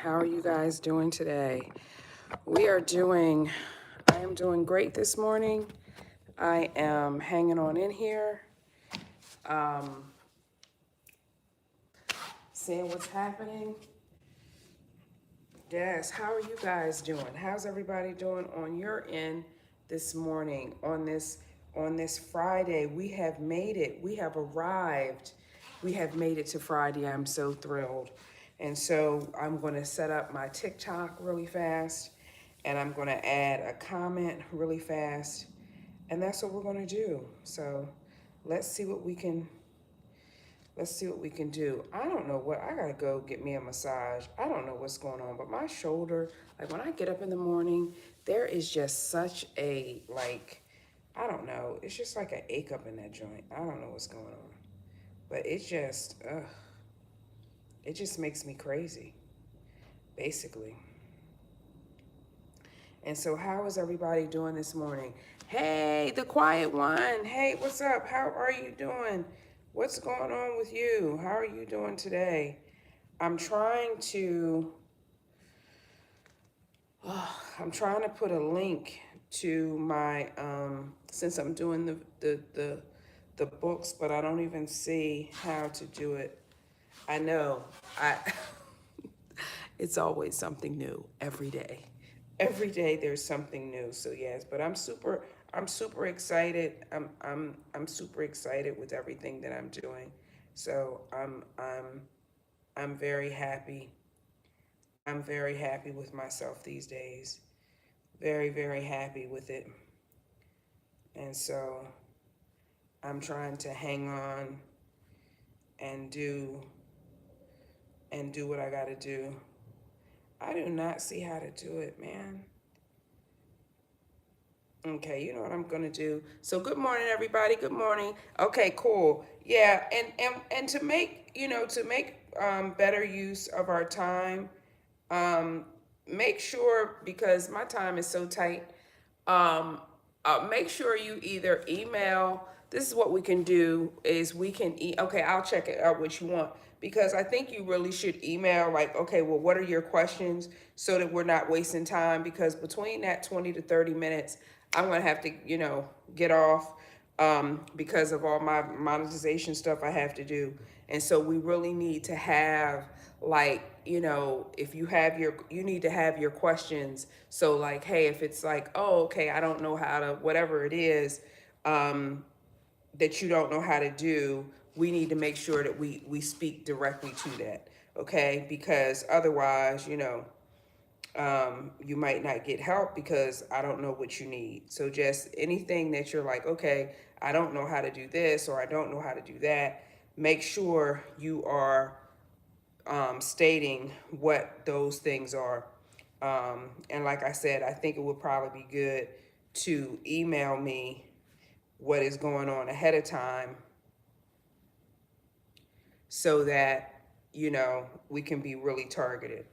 How are you guys doing today? I am doing great this morning. I am hanging on in here, seeing what's happening. Yes, how are you guys doing? How's everybody doing on your end this morning? On this Friday, we have made it. We have arrived. We have made it to Friday. I'm so thrilled. And so I'm going to set up my TikTok really fast, and I'm going to add a comment really fast, and that's what we're going to do. So let's see what we can Let's see what we can do. I don't know what, I gotta go get me a massage. I don't know what's going on, but my shoulder, like when I get up in the morning, there is just such a, I don't know, it's just like an ache up in that joint. I don't know what's going on, but it just makes me crazy, basically. And so how is everybody doing this morning? Hey, the quiet one. Hey, what's up? How are you doing? What's going on with you? How are you doing today? I'm trying to I'm trying to put a link to my since I'm doing the books, but I don't even see how to do it. I know. I It's always something new every day. Every day there's something new. So yes, but I'm super excited. I'm super excited with everything that I'm doing. So I'm very happy. I'm very happy with myself these days. Very, very happy with it. And so I'm trying to hang on and do what I got to do. I do not see how to do it, man. Okay, you know what I'm gonna do. So good morning, everybody. Good morning. Okay, cool. Yeah, and to make better use of our time, um, make sure, because my time is so tight. Um, make sure you either email. This is what we can do is we can okay, I'll check it out what you want, because I think you really should email, like, okay, well, what are your questions, so that we're not wasting time, because between that 20 to 30 minutes, I'm going to have to, get off, because of all my monetization stuff I have to do. And so we really need to have, like, if you need to have your questions. So like, hey, if it's like, oh, okay, I don't know how to, whatever it is, that you don't know how to do, we need to make sure that we speak directly to that. Okay. Because otherwise, you might not get help, because I don't know what you need. So just anything that you're like, okay, I don't know how to do this, or I don't know how to do that, make sure you are stating what those things are. And like I said, I think it would probably be good to email me what is going on ahead of time, so that, we can be really targeted.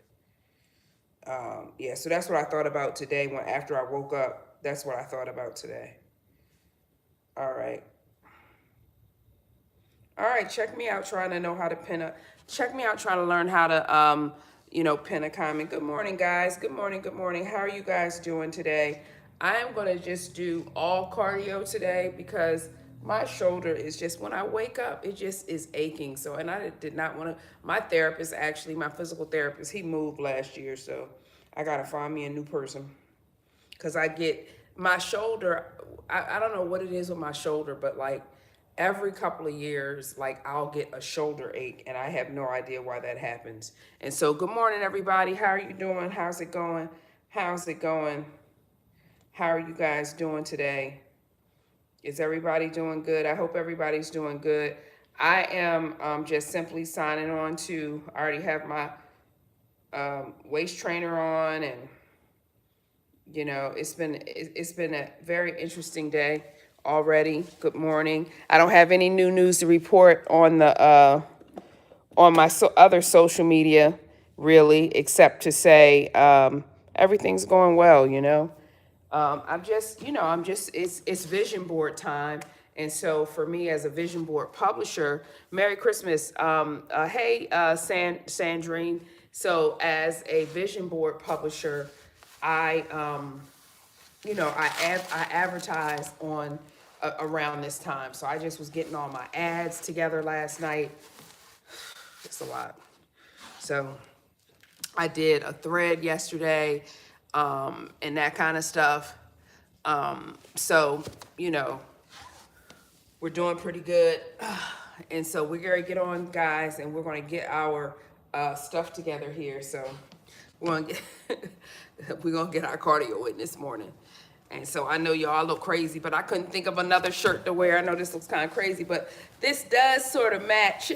Yeah, so that's what I thought about today. After I woke up, that's what I thought about today. All right. All right, check me out trying to know how to check me out trying to learn how to, pin a comment. Good morning, guys. Good morning, good morning. How are you guys doing today? I am going to just do all cardio today, because my shoulder is just, when I wake up, it just is aching. So, and I did not want to, my therapist, actually, my physical therapist, he moved last year. So I got to find me a new person, because I get my shoulder. I don't know what it is with my shoulder, but like every couple of years, like I'll get a shoulder ache, and I have no idea why that happens. And so, good morning, everybody. How are you doing? How's it going? How's it going? How are you guys doing today? Is everybody doing good? I hope everybody's doing good. I am just simply signing on to, I already have my waist trainer on, and it's been a very interesting day already. Good morning. I don't have any new news to report on the on my other social media, really, except to say everything's going well. It's vision board time. And so for me, as a vision board publisher, Merry Christmas. Hey, Sandrine. So as a vision board publisher, I I advertise on around this time. So I just was getting all my ads together last night. It's a lot. So I did a thread yesterday, and that kind of stuff. So, we're doing pretty good. And so we're going to get on, guys, and we're going to get our stuff together here. So we're going to we're going to get our cardio in this morning. And so I know y'all look crazy, but I couldn't think of another shirt to wear. I know this looks kind of crazy, but this does sort of match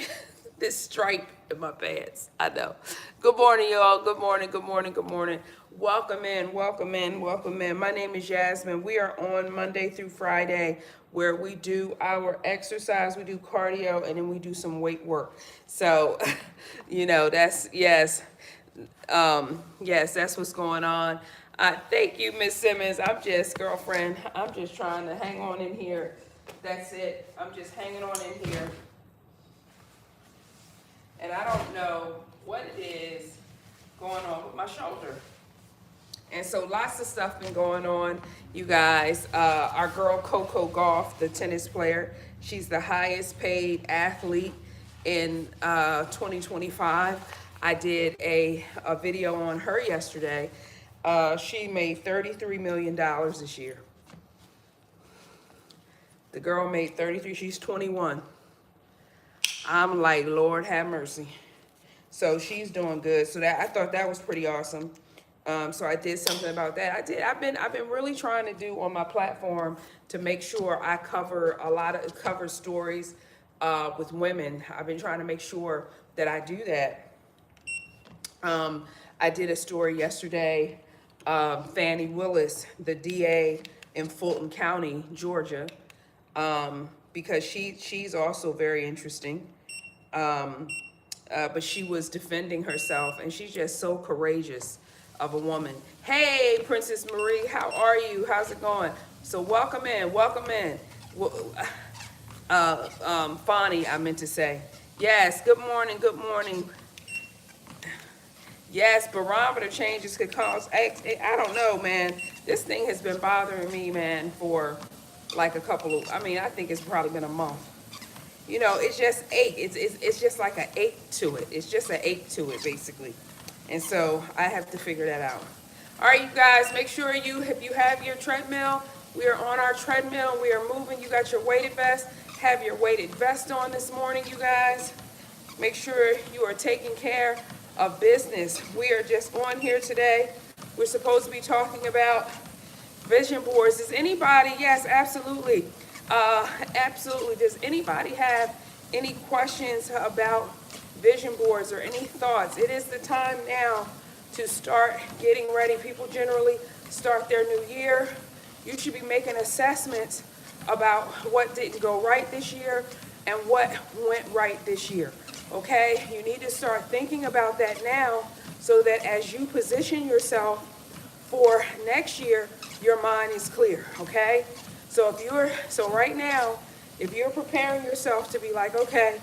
this stripe in my pants. I know. Good morning, y'all. Good morning, good morning, good morning. Welcome in, welcome in, welcome in. My name is Yasmin. We are on Monday through Friday where we do our exercise, we do cardio, and then we do some weight work. So, that's, yes, that's what's going on. Thank you, Miss Simmons. Girlfriend, I'm just trying to hang on in here. That's it. I'm just hanging on in here. And I don't know what it is going on with my shoulder. And so lots of stuff been going on, you guys. Our girl Coco Gauff, the tennis player, she's the highest paid athlete in 2025. I did a video on her yesterday. She made $33 million this year. The girl made 33, she's 21. I'm like, Lord have mercy. So she's doing good. So that I thought that was pretty awesome. So I did something about that. I've been really trying to do on my platform to make sure I cover cover stories with women. I've been trying to make sure that I do that. I did a story yesterday. Fannie Willis, the DA in Fulton County, Georgia, because she's also very interesting. But she was defending herself, and she's just so courageous of a woman. Hey, Princess Marie, how are you? How's it going? So welcome in, welcome in. Fonnie, I meant to say. Yes, good morning, good morning. Yes, barometer changes could cause, I don't know, man. This thing has been bothering me, man, for like I think it's probably been a month. It's just ache. It's just like an ache to it. It's just an ache to it, basically. And so I have to figure that out. All right, you guys, make sure if you have your treadmill, we are on our treadmill. We are moving. You got your weighted vest. Have your weighted vest on this morning, you guys. Make sure you are taking care of business. We are just on here today. We're supposed to be talking about vision boards. Does anybody, yes, absolutely. Absolutely. Does anybody have any questions about vision boards or any thoughts? It is the time now to start getting ready. People generally start their new year. You should be making assessments about what didn't go right this year and what went right this year. Okay? You need to start thinking about that now so that as you position yourself for next year, your mind is clear. Okay? So right now, if you're preparing yourself to be like, okay,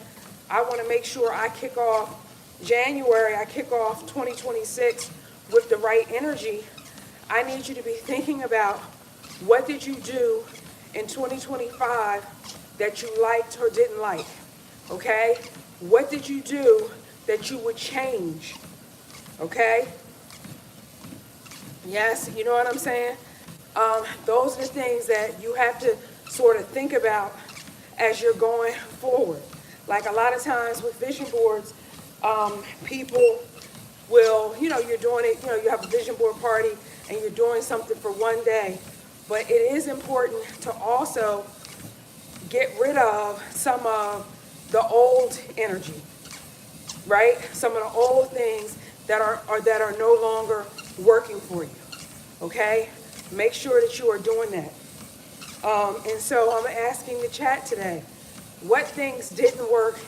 I want to make sure I kick off January, I kick off 2026 with the right energy, I need you to be thinking about what did you do in 2025 that you liked or didn't like, okay? What did you do that you would change, okay? Yes, you know what I'm saying? Those are the things that you have to sort of think about as you're going forward. Like a lot of times with vision boards, people will, you're doing it, you have a vision board party and you're doing something for one day. But it is important to also get rid of some of the old energy, right? Some of the old things that are no longer working for you, okay? Make sure that you are doing that. And so I'm asking the chat today, what things didn't work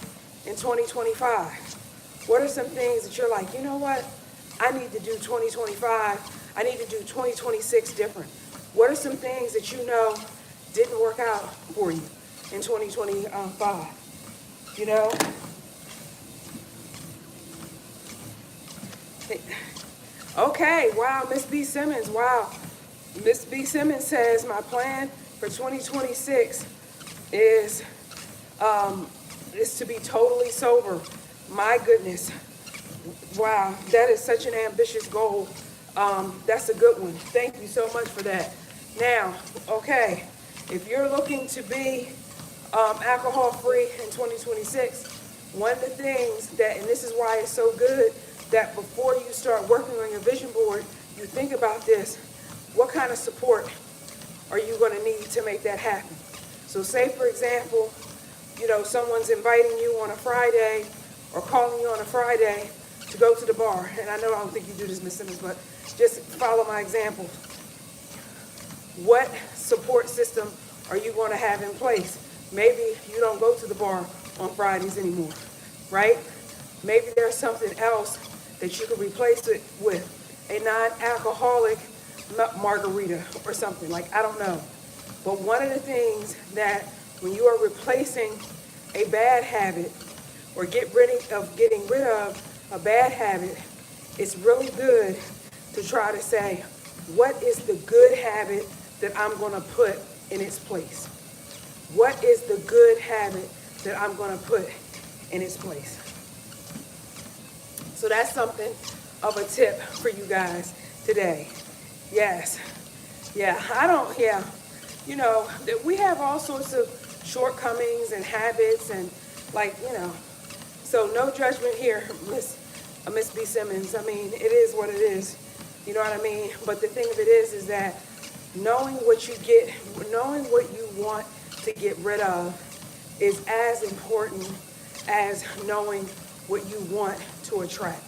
in 2025? What are some things that you're like, you know what? I need to do 2025. I need to do 2026 different. What are some things that you know didn't work out for you in 2025? Okay, wow, Miss B. Simmons, wow. Miss B. Simmons says my plan for 2026 is is to be totally sober. My goodness. Wow, that is such an ambitious goal. That's a good one. Thank you so much for that. Now, okay, if you're looking to be alcohol free in 2026, one of the things that, and this is why it's so good that before you start working on your vision board, you think about this. What kind of support are you going to need to make that happen? So say, for example, someone's inviting you on a Friday or calling you on a Friday to go to the bar. And I know I don't think you do this, Miss Simmons, but just follow my example. What support system are you going to have in place? Maybe you don't go to the bar on Fridays anymore, right? Maybe there's something else that you can replace it with, a non-alcoholic margarita or something, like, I don't know. But one of the things that when you are replacing a bad habit or getting rid of a bad habit, it's really good to try to say, what is the good habit that I'm going to put in its place? What is the good habit that I'm going to put in its place? So that's something of a tip for you guys today. Yes. Yeah, we have all sorts of shortcomings and habits and so no judgment here, Miss B. Simmons. I mean, it is what it is. You know what I mean? But the thing of it is that knowing what you want to get rid of is as important as knowing what you want to attract.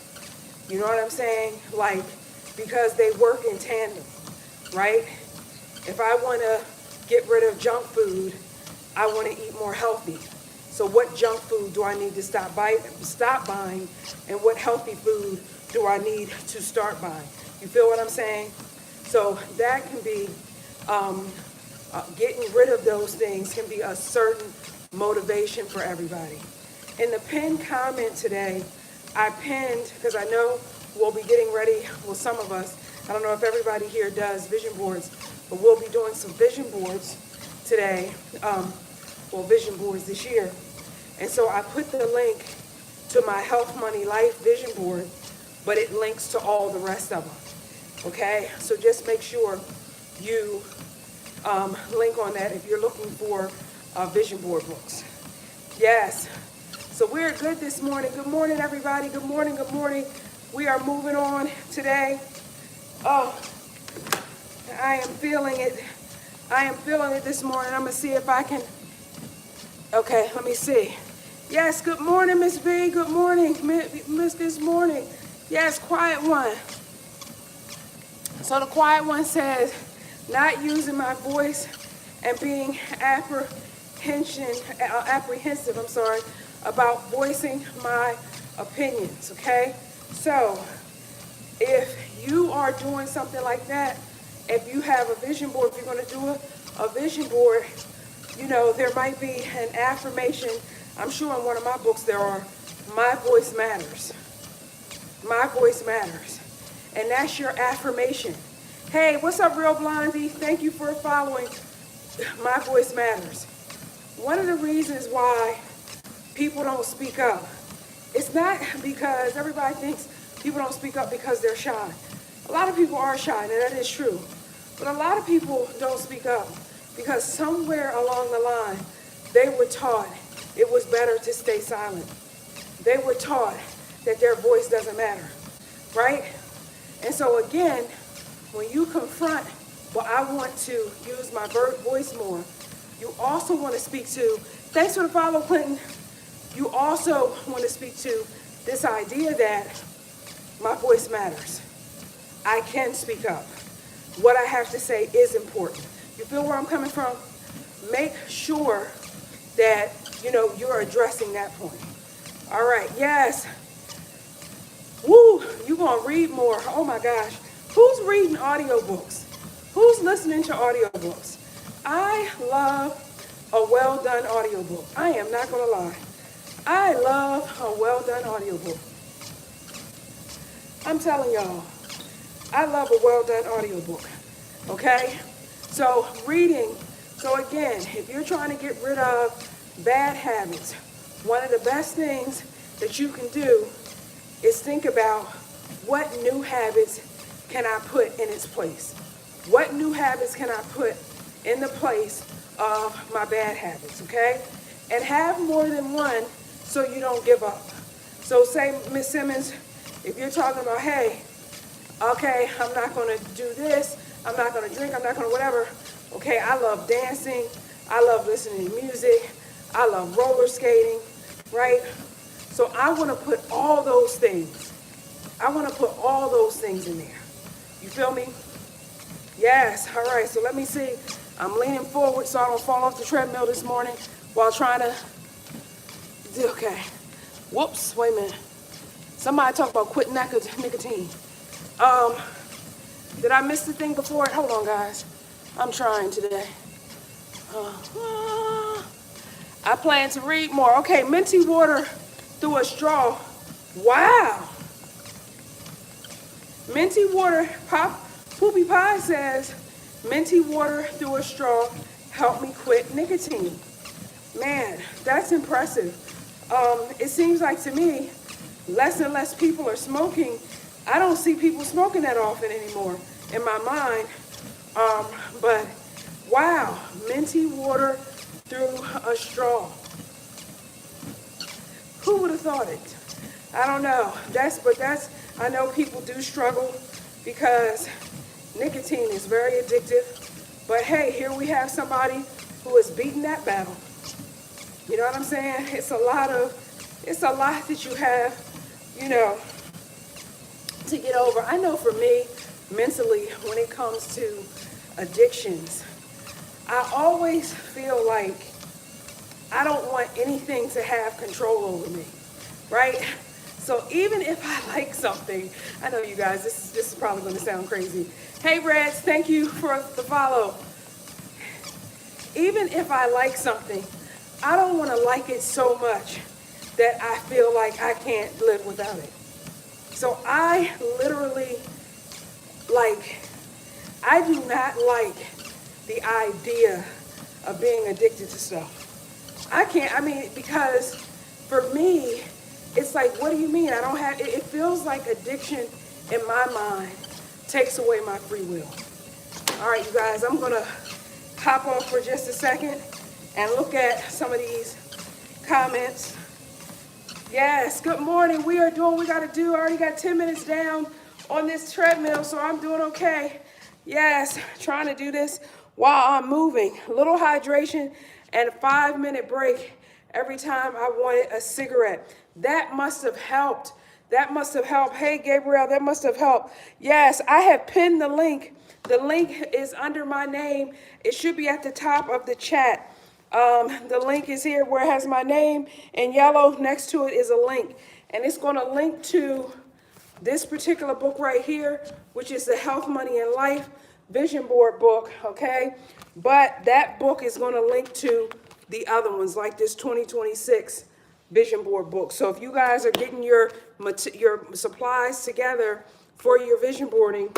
You know what I'm saying? Because they work in tandem, right? If I want to get rid of junk food, I want to eat more healthy. So what junk food do I need to stop buying, and what healthy food do I need to start buying? You feel what I'm saying? So that can be, getting rid of those things can be a certain motivation for everybody. In the pinned comment today, I pinned, because I know we'll be getting ready, well, some of us, I don't know if everybody here does vision boards, but we'll be doing some vision boards today, vision boards this year. And so I put the link to my Health Money Life vision board, but it links to all the rest of them. Okay? So just make sure you link on that if you're looking for vision board books. Yes. So we're good this morning. Good morning, everybody. Good morning. Good morning. We are moving on today. Oh, I am feeling it. I am feeling it this morning. I'm going to see if I can. Okay, let me see. Yes, good morning, Miss B. Good morning, Miss this morning. Yes, quiet one. So the quiet one says, not using my voice and being apprehensive, about voicing my opinions, okay? So if you are doing something like that, if you have a vision board, if you're going to do a vision board, there might be an affirmation. I'm sure in one of my books there are, my voice matters. My voice matters. And that's your affirmation. Hey, what's up, Real Blondie? Thank you for following My Voice Matters. One of the reasons why people don't speak up, it's not because everybody thinks people don't speak up because they're shy. A lot of people are shy, and that is true. But a lot of people don't speak up because somewhere along the line, they were taught it was better to stay silent. They were taught that their voice doesn't matter, right? And so again, when you confront, well, I want to use my voice more, you also want to speak to, thanks for the follow, Clinton, you also want to speak to this idea that my voice matters. I can speak up. What I have to say is important. You feel where I'm coming from? Make sure that, you're addressing that point. All right, yes. Woo, you're going to read more. Oh my gosh. Who's reading audiobooks? Who's listening to audiobooks? I love a well-done audiobook. I am not going to lie. I love a well-done audiobook. I'm telling y'all, I love a well-done audiobook, okay? So reading, so again, if you're trying to get rid of bad habits, one of the best things that you can do is think about what new habits can I put in its place? What new habits can I put in the place of my bad habits, okay? And have more than one so you don't give up. So say, Miss Simmons, if you're talking about, hey, okay, I'm not going to do this, I'm not going to drink, I'm not going to whatever. Okay, I love dancing, I love listening to music, I love roller skating, right? So I want to put all those things. I want to put all those things in there. You feel me? Yes. All right. So let me see. I'm leaning forward so I don't fall off the treadmill this morning while trying to do. Okay. Whoops. Wait a minute. Somebody talked about quitting nicotine. Um, did I miss the thing before? Hold on, guys. I'm trying today. I plan to read more. Okay. Minty water through a straw. Wow. Minty water, Poopy Pie says, minty water through a straw helped me quit nicotine. Man, that's impressive. It seems like to me, less and less people are smoking. I don't see people smoking that often anymore in my mind. But wow, minty water through a straw. Who would have thought it? I don't know. I know people do struggle because nicotine is very addictive. But hey, here we have somebody who has beaten that battle. You know what I'm saying? It's a lot that you have, you know, to get over. I know for me, mentally, when it comes to addictions, I always feel like I don't want anything to have control over me, right? So even if I like something, I know you guys, this is probably going to sound crazy. Hey, Reds, thank you for the follow. Even if I like something, I don't want to like it so much that I feel like I can't live without it. So I literally, I do not like the idea of being addicted to stuff. Because for me, it's like, what do you mean? I don't have, it feels like addiction in my mind takes away my free will. All right, you guys, I'm gonna hop off for just a second and look at some of these comments. Yes, good morning. We are doing what we gotta do. I already got 10 minutes down on this treadmill, so I'm doing okay. Yes, trying to do this while I'm moving. A little hydration and a 5-minute break every time I wanted a cigarette. That must have helped. That must have helped. Hey, Gabriel, that must have helped. Yes, I have pinned the link. The link is under my name. It should be at the top of the chat. The link is here where it has my name in yellow. Next to it is a link. And it's going to link to this particular book right here, which is the Health, Money, and Life Vision Board book, okay? But that book is going to link to the other ones, like this 2026 Vision Board book. So if you guys are getting your supplies together for your vision boarding,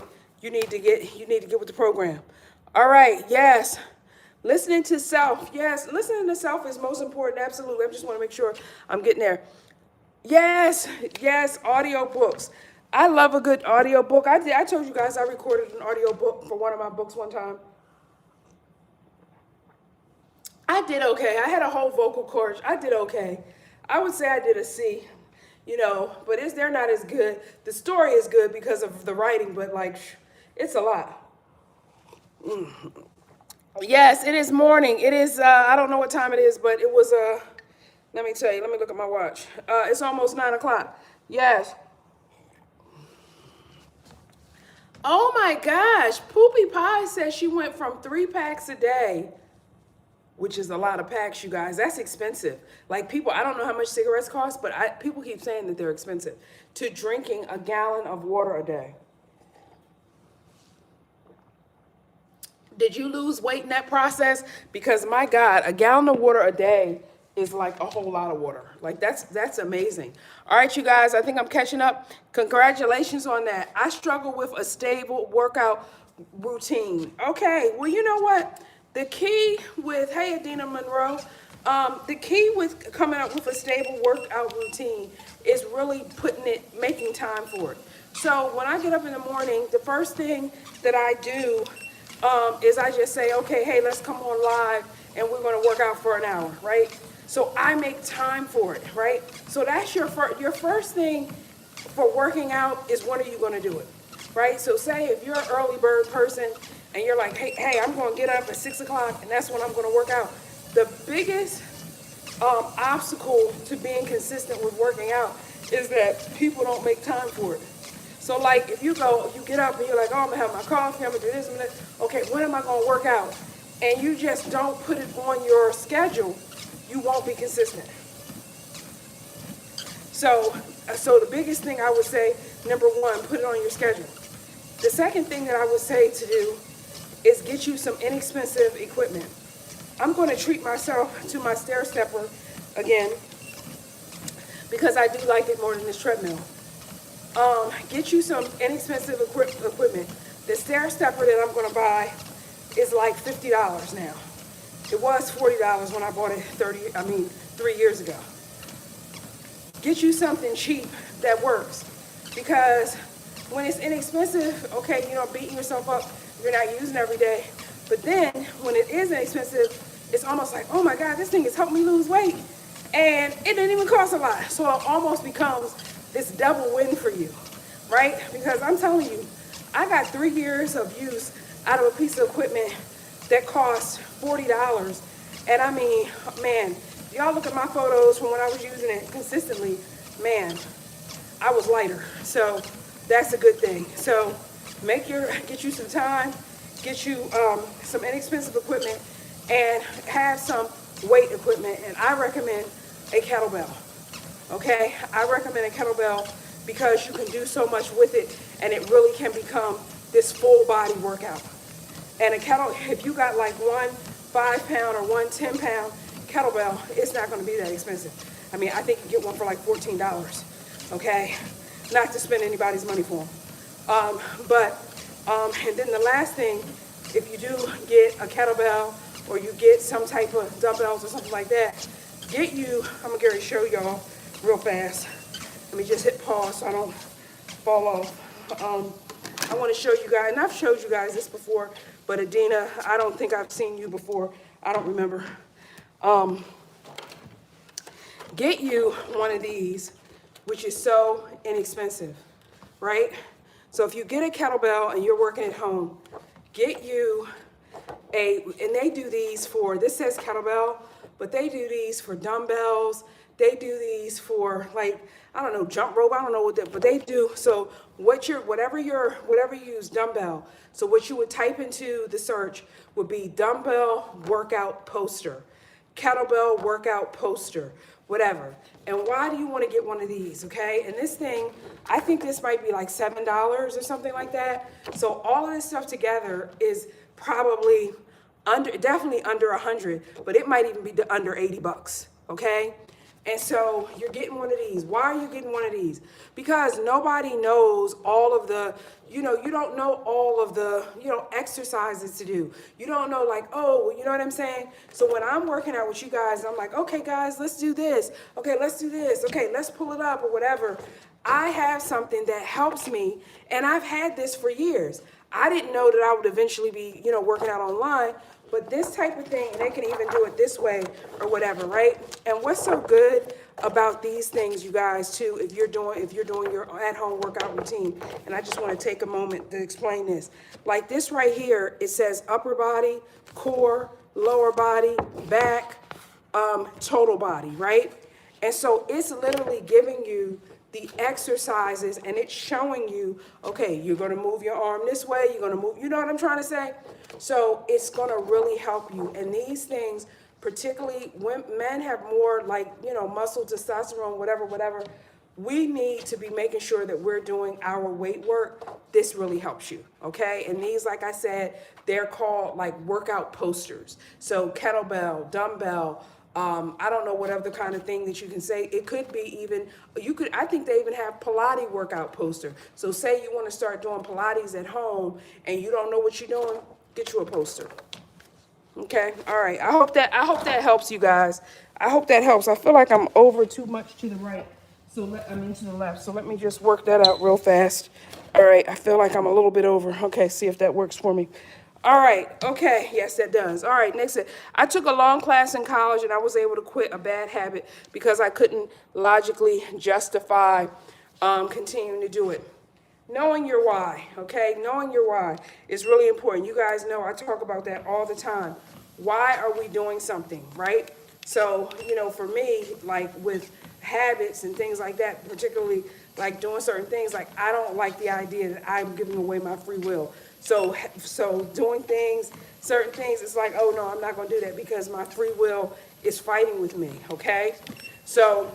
you need to get with the program. All right, yes. Listening to self. Yes, listening to self is most important. Absolutely. I just want to make sure I'm getting there. Yes, audio books. I love a good audio book. I told you guys I recorded an audio book for one of my books one time. I did okay. I had a whole vocal coach. I did okay. I would say I did a C, but they're not as good. The story is good because of the writing, but it's a lot. Yes, it is morning. It is, I don't know what time it is, but it was, let me tell you, let me look at my watch. It's almost 9 o'clock. Yes. Oh my gosh, Poopy Pie says she went from 3 packs a day, which is a lot of packs, you guys. That's expensive. People, I don't know how much cigarettes cost, but people keep saying that they're expensive, to drinking a gallon of water a day. Did you lose weight in that process? Because my God, a gallon of water a day is like a whole lot of water. Like that's amazing. All right, you guys, I think I'm catching up. Congratulations on that. I struggle with a stable workout routine. Okay, well, you know what? The key with, hey, Adina Monroe, the key with coming up with a stable workout routine is really making time for it. So when I get up in the morning, the first thing that I do is I just say, okay, hey, let's come on live and we're going to work out for an hour, right? So I make time for it, right? So that's your first thing for working out is when are you going to do it, right? So say if you're an early bird person and you're like, hey, I'm going to get up at 6 o'clock and that's when I'm going to work out. The biggest obstacle to being consistent with working out is that people don't make time for it. So like if you get up and you're like, oh, I'm gonna have my coffee, I'm gonna do this and that. Okay, when am I gonna work out? And you just don't put it on your schedule, you won't be consistent. So the biggest thing I would say, number one, put it on your schedule. The second thing that I would say to do is get you some inexpensive equipment. I'm going to treat myself to my stair stepper again because I do like it more than this treadmill. Get you some inexpensive equipment. The stair stepper that I'm going to buy is like $50 now. It was $40 when I bought it 3 years ago. Get you something cheap that works, because when it's inexpensive, okay, you're not beating yourself up, you're not using it every day. But then when it is inexpensive, it's almost like, oh my God, this thing has helped me lose weight. And it didn't even cost a lot. So it almost becomes this double win for you, right? Because I'm telling you, I got 3 years of use out of a piece of equipment that cost $40. And I mean, man, y'all look at my photos from when I was using it consistently, man, I was lighter. So that's a good thing. So get you some time, get you some inexpensive equipment, and have some weight equipment. And I recommend a kettlebell. Okay, I recommend a kettlebell because you can do so much with it, and it really can become this full body workout. And if you got like one 5-pound or one 10-pound kettlebell, it's not going to be that expensive. I mean, I think you get one for like $14. Okay, not to spend anybody's money for them. And then the last thing, if you do get a kettlebell or you get some type of dumbbells or something like that, I'm gonna show y'all real fast. Let me just hit pause so I don't fall off. I want to show you guys, and I've showed you guys this before, but Adina, I don't think I've seen you before. I don't remember. Get you one of these, which is so inexpensive, right? So if you get a kettlebell and you're working at home, get you and they do these this says kettlebell, but they do these for dumbbells. They do these for I don't know, jump rope. I don't know but they do. So whatever you use, dumbbell. So what you would type into the search would be dumbbell workout poster, kettlebell workout poster, whatever. And why do you want to get one of these? Okay. And this thing, I think this might be like $7 or something like that. So all of this stuff together is probably definitely under 100, but it might even be under $80. Okay. And so you're getting one of these. Why are you getting one of these? Because nobody knows all of the, you don't know all of the, exercises to do. You don't know you know what I'm saying? So when I'm working out with you guys, I'm like, okay, guys, let's do this. Okay, let's do this. Okay, let's pull it up or whatever. I have something that helps me, and I've had this for years. I didn't know that I would eventually be, working out online. But this type of thing, and they can even do it this way or whatever, right? And what's so good about these things, you guys, too, if you're doing your at-home workout routine, and I just want to take a moment to explain this. Like this right here, it says upper body, core, lower body, back, total body, right? And so it's literally giving you the exercises, and it's showing you, okay, you're going to move your arm this way, you're going to move, you know what I'm trying to say? So it's going to really help you. And these things, particularly when men have more muscle, testosterone, whatever, we need to be making sure that we're doing our weight work. This really helps you, okay? And these, like I said, they're called workout posters. So kettlebell, dumbbell, I don't know what other kind of thing that you can say. It could be even, I think they even have Pilates workout poster. So say you want to start doing Pilates at home and you don't know what you're doing, get you a poster. Okay, all right. I hope that helps you guys. I hope that helps. I feel like I'm over too much to the right. I mean to the left. So let me just work that out real fast. All right, I feel like I'm a little bit over. Okay, see if that works for me. All right, okay, yes, that does. All right, next. I took a long class in college and I was able to quit a bad habit because I couldn't logically justify continuing to do it. Knowing your why, okay? Knowing your why is really important. You guys know I talk about that all the time. Why are we doing something, right? So, for me, like with habits and things like that, particularly like doing certain things, like I don't like the idea that I'm giving away my free will. So doing things, certain things, it's like, oh no, I'm not gonna do that because my free will is fighting with me, okay? So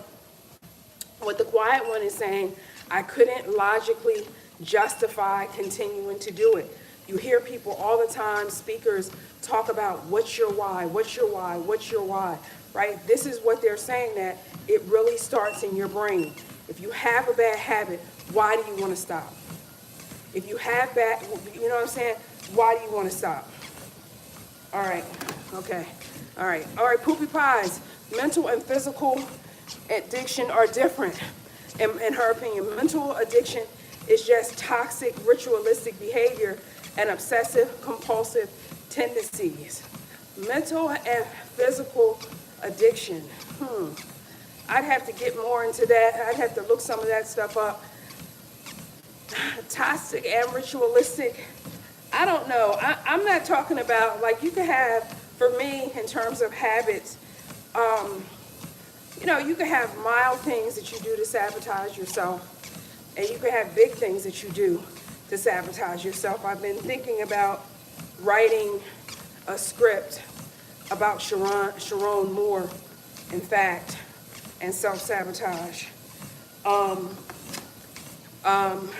what the quiet one is saying, I couldn't logically justify continuing to do it. You hear people all the time, speakers talk about what's your why, what's your why, what's your why, right? This is what they're saying, that it really starts in your brain. If you have a bad habit, why do you want to stop? If you have bad, you know what I'm saying? Why do you want to stop? All right, okay, all right, Poopy Pies. Mental and physical addiction are different, in her opinion. Mental addiction is just toxic, ritualistic behavior and obsessive compulsive tendencies. Mental and physical addiction. I'd have to get more into that. I'd have to look some of that stuff up. Toxic and ritualistic. I don't know. I'm not talking about, like, you could have, for me, in terms of habits, you can have mild things that you do to sabotage yourself, and you can have big things that you do to sabotage yourself. I've been thinking about writing a script about Sharon Moore, in fact, and self-sabotage.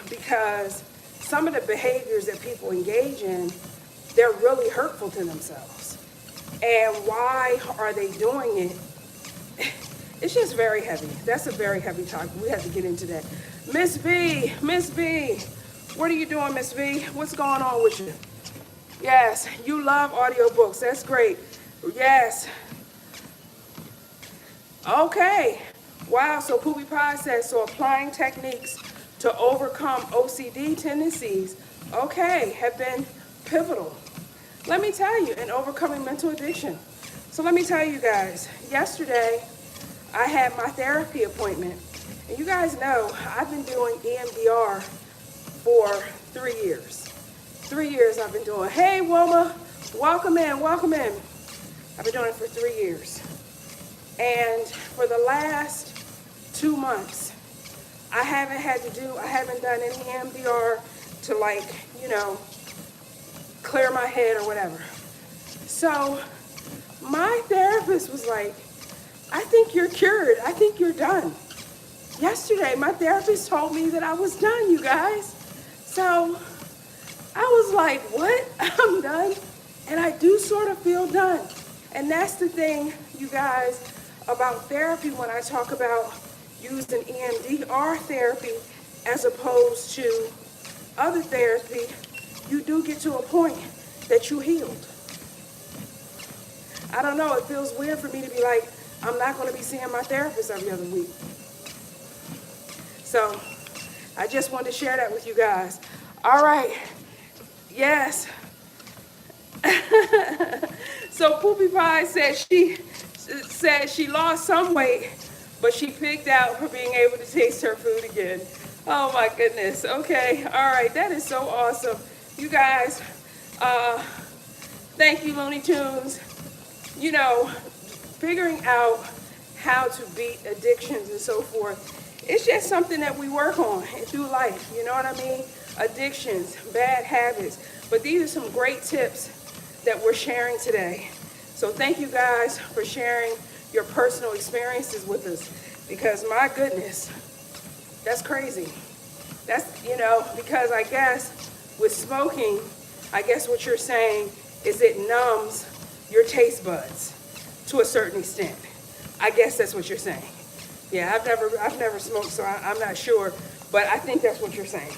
Because some of the behaviors that people engage in, they're really hurtful to themselves. And why are they doing it? It's just very heavy. That's a very heavy topic. We have to get into that. Miss B, what are you doing, Miss B? What's going on with you? Yes, you love audiobooks. That's great. Yes. Okay. Wow, so Poopy Pie says, so applying techniques to overcome OCD tendencies, okay, have been pivotal. Let me tell you, in overcoming mental addiction. So let me tell you guys, yesterday I had my therapy appointment. And you guys know I've been doing EMDR for 3 years. 3 years I've been doing. Hey, Wilma, welcome in. I've been doing it for 3 years. And for the last 2 months, I haven't done any EMDR to clear my head or whatever. So my therapist was like, I think you're cured. I think you're done. Yesterday, my therapist told me that I was done, you guys. So I was like, what? I'm done? And I do sort of feel done. And that's the thing, you guys, about therapy when I talk about using EMDR therapy as opposed to other therapy, you do get to a point that you healed. I don't know, it feels weird for me to be like, I'm not going to be seeing my therapist every other week. So I just wanted to share that with you guys. All right. Yes. So Poopy Pie said she lost some weight, but she picked out for being able to taste her food again. Oh my goodness. Okay. All right. That is so awesome. You guys, thank you, Looney Tunes. Figuring out how to beat addictions and so forth, it's just something that we work on through life. You know what I mean? Addictions, bad habits. But these are some great tips that we're sharing today. So thank you guys for sharing your personal experiences with us, because my goodness, that's crazy. That's, because I guess with smoking, I guess what you're saying is it numbs your taste buds. to a certain extent. I guess that's what you're saying. Yeah, I've never smoked, so I'm not sure, but I think that's what you're saying.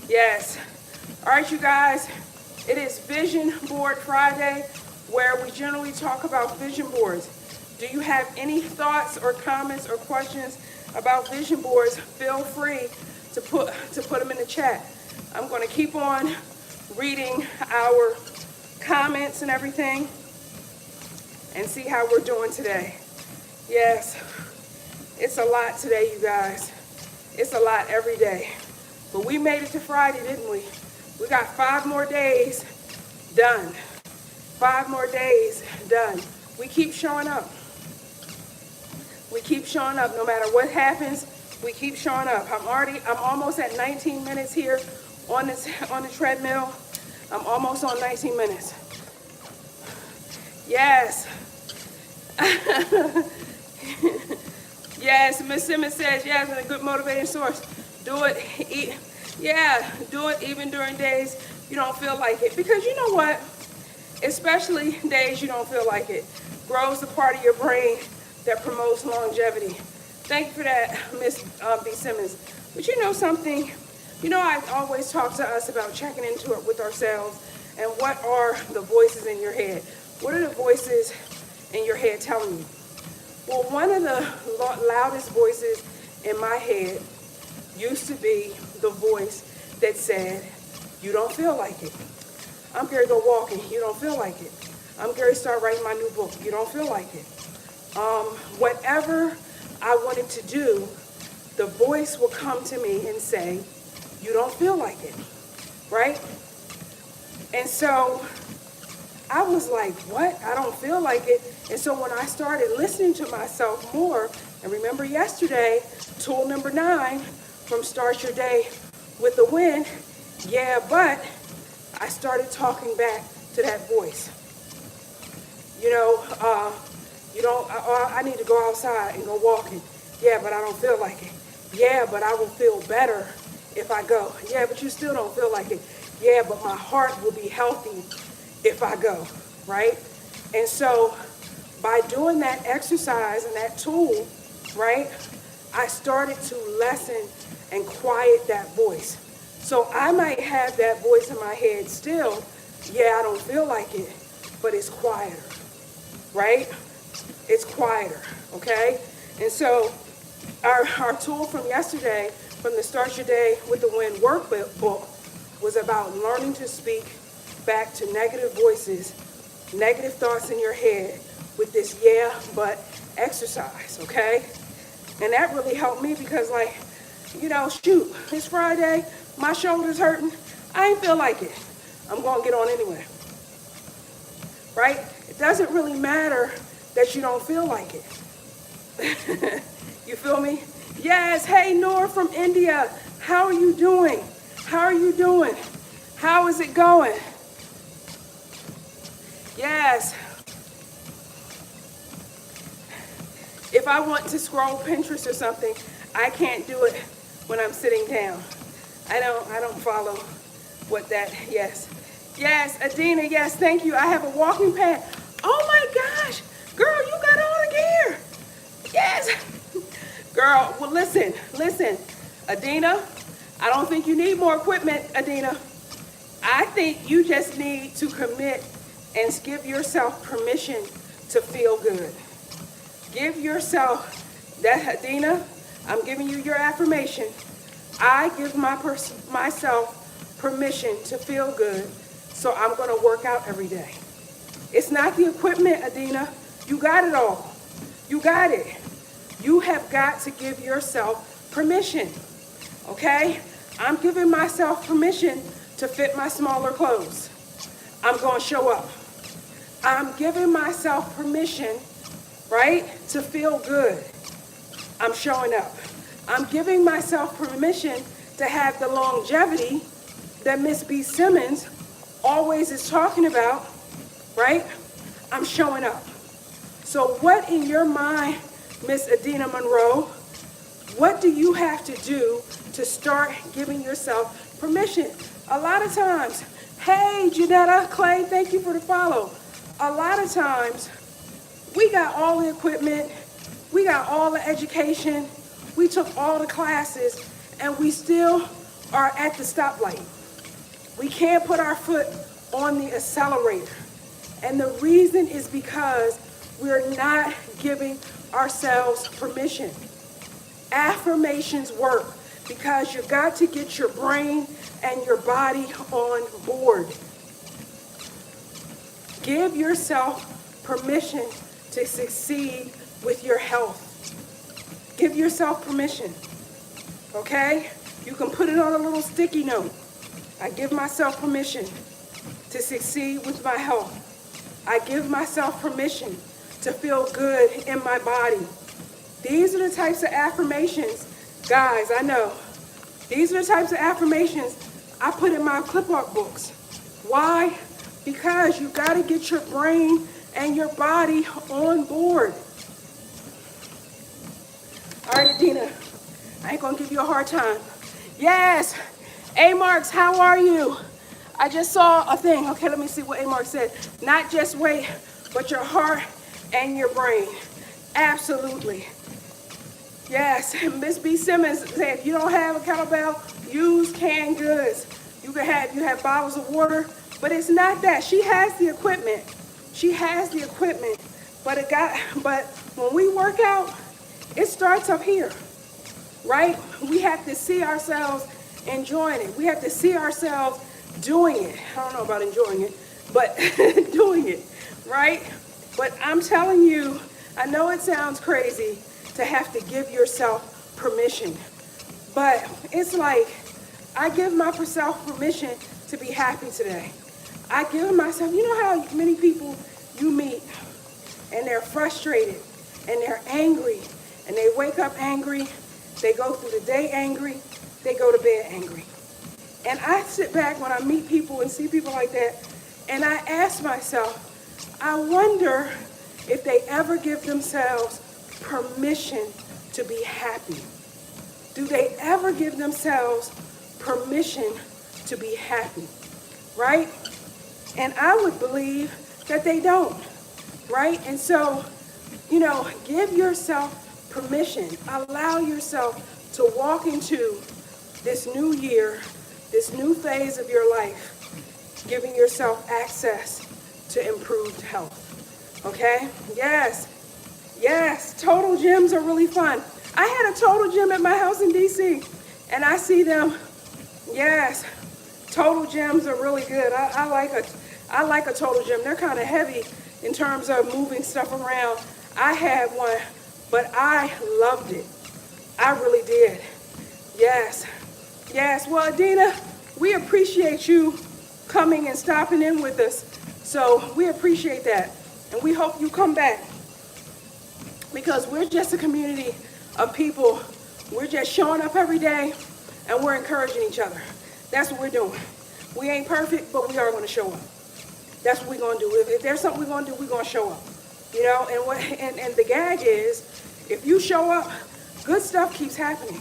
Yes. All right, you guys. It is Vision Board Friday, where we generally talk about vision boards. Do you have any thoughts or comments or questions about vision boards? Feel free to put them in the chat. I'm going to keep on reading our comments and everything and see how we're doing today. Yes, it's a lot today, you guys. It's a lot every day. But we made it to Friday, didn't we? We got 5 more days done. 5 more days done. We keep showing up. We keep showing up no matter what happens. We keep showing up. I'm almost at 19 minutes here on the treadmill. I'm almost on 19 minutes. Yes. Yes, Miss Simmons says, yes, and a good motivating source. Do it, do it even during days you don't feel like it. Because you know what? Especially days you don't feel like it. Grows the part of your brain that promotes longevity. Thank you for that, Miss B. Simmons. But you know something? You know, I always talk to us about checking into it with ourselves and what are the voices in your head? What are the voices in your head telling you? Well, one of the loudest voices in my head used to be the voice that said, you don't feel like it. I'm going to go walking. You don't feel like it. I'm going to start writing my new book. You don't feel like it. Whatever I wanted to do, the voice will come to me and say, you don't feel like it, right? And so I was like, what? I don't feel like it. And so when I started listening to myself more, and remember yesterday, tool number 9 from Start Your Day with a Win, yeah, but I started talking back to that voice. You know, I need to go outside and go walking. Yeah, but I don't feel like it. Yeah, but I will feel better if I go. Yeah, but you still don't feel like it. Yeah, but my heart will be healthy if I go, right? And so by doing that exercise and that tool, right, I started to lessen and quiet that voice. So I might have that voice in my head still, yeah, I don't feel like it, but it's quieter, right? It's quieter, okay? And so our tool from yesterday, from the Start Your Day with the Win workbook, was about learning to speak back to negative voices, negative thoughts in your head with this yeah, but exercise, okay? And that really helped me because, like, you know, shoot, it's Friday, my shoulder's hurting, I ain't feel like it. I'm going to get on anyway, right? It doesn't really matter that you don't feel like it. You feel me? Yes, hey, Noor from India, how are you doing? How are you doing? How is it going? Yes. If I want to scroll Pinterest or something, I can't do it when I'm sitting down. I don't follow what that, yes. Yes, Adina, yes, thank you. I have a walking pad. Oh my gosh, girl, you got all the gear. Yes. Girl, well listen, Adina, I don't think you need more equipment, Adina. I think you just need to commit and give yourself permission to feel good. Give yourself that, Adina, I'm giving you your affirmation. I give myself permission to feel good, so I'm going to work out every day. It's not the equipment, Adina. You got it all. You got it. You have got to give yourself permission, okay? I'm giving myself permission to fit my smaller clothes. I'm going to show up. I'm giving myself permission, right, to feel good. I'm showing up. I'm giving myself permission to have the longevity that Miss B. Simmons always is talking about, right? I'm showing up. So what in your mind, Miss Adina Monroe, what do you have to do to start giving yourself permission? A lot of times, hey, Janetta, Clay, thank you for the follow. A lot of times, We got all the equipment, we got all the education, we took all the classes, and we still are at the stoplight. We can't put our foot on the accelerator. And the reason is because we're not giving ourselves permission. Affirmations work because you got to get your brain and your body on board. Give yourself permission to succeed with your health. Give yourself permission, okay? You can put it on a little sticky note. I give myself permission to succeed with my health. I give myself permission to feel good in my body. These are the types of affirmations, guys, I know. These are the types of affirmations I put in my clip art books. Why? Because you got to get your brain and your body on board. All right, Adina, I ain't gonna give you a hard time. Yes, A-Marks, how are you? I just saw a thing. Okay, let me see what A-Mark said. Not just weight, but your heart and your brain. Absolutely. Yes, Miss B. Simmons said, if you don't have a kettlebell, use canned goods. You have bottles of water, but it's not that. She has the equipment. She has the equipment, but when we work out, it starts up here, right? We have to see ourselves enjoying it. We have to see ourselves doing it. I don't know about enjoying it, but doing it, right? But I'm telling you, I know it sounds crazy to have to give yourself permission, but it's like I give myself permission to be happy today. I give myself, you know how many people you meet and they're frustrated and they're angry and they wake up angry, they go through the day angry, they go to bed angry. And I sit back when I meet people and see people like that, and I ask myself, I wonder if they ever give themselves permission to be happy. Do they ever give themselves permission to be happy, right? And I would believe that they don't, right? And so, give yourself permission. Allow yourself to walk into this new year, this new phase of your life, giving yourself access to improved health, okay? Yes, total gyms are really fun. I had a total gym at my house in DC, and I see them, yes, total gyms are really good. I like a total gym. They're kind of heavy in terms of moving stuff around. I had one, but I loved it. I really did. Yes. Well, Adina, we appreciate you coming and stopping in with us. So we appreciate that. And we hope you come back. Because we're just a community of people. We're just showing up every day and we're encouraging each other. That's what we're doing. We ain't perfect, but we are going to show up. That's what we're going to do. If there's something we're going to do, we're going to show up. And the gag is, if you show up, good stuff keeps happening.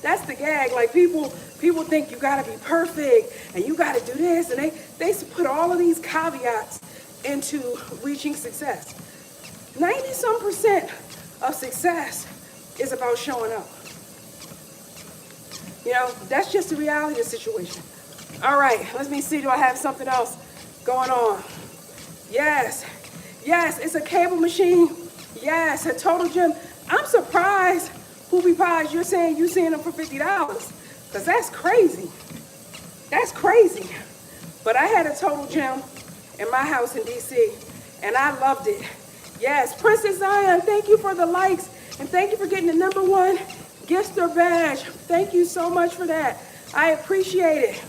That's the gag. Like people think you got to be perfect and you got to do this. And they put all of these caveats into reaching success. 90-some% of success is about showing up. That's just the reality of the situation. All right, let me see. Do I have something else going on? Yes, it's a cable machine. Yes, a total gym. I'm surprised, Poopy Pies, you're saying you seeing them for $50. Because that's crazy. That's crazy. But I had a total gym in my house in DC, and I loved it. Yes, Princess Zion, thank you for the likes, and thank you for getting the #1 Gifter badge. Thank you so much for that. I appreciate it.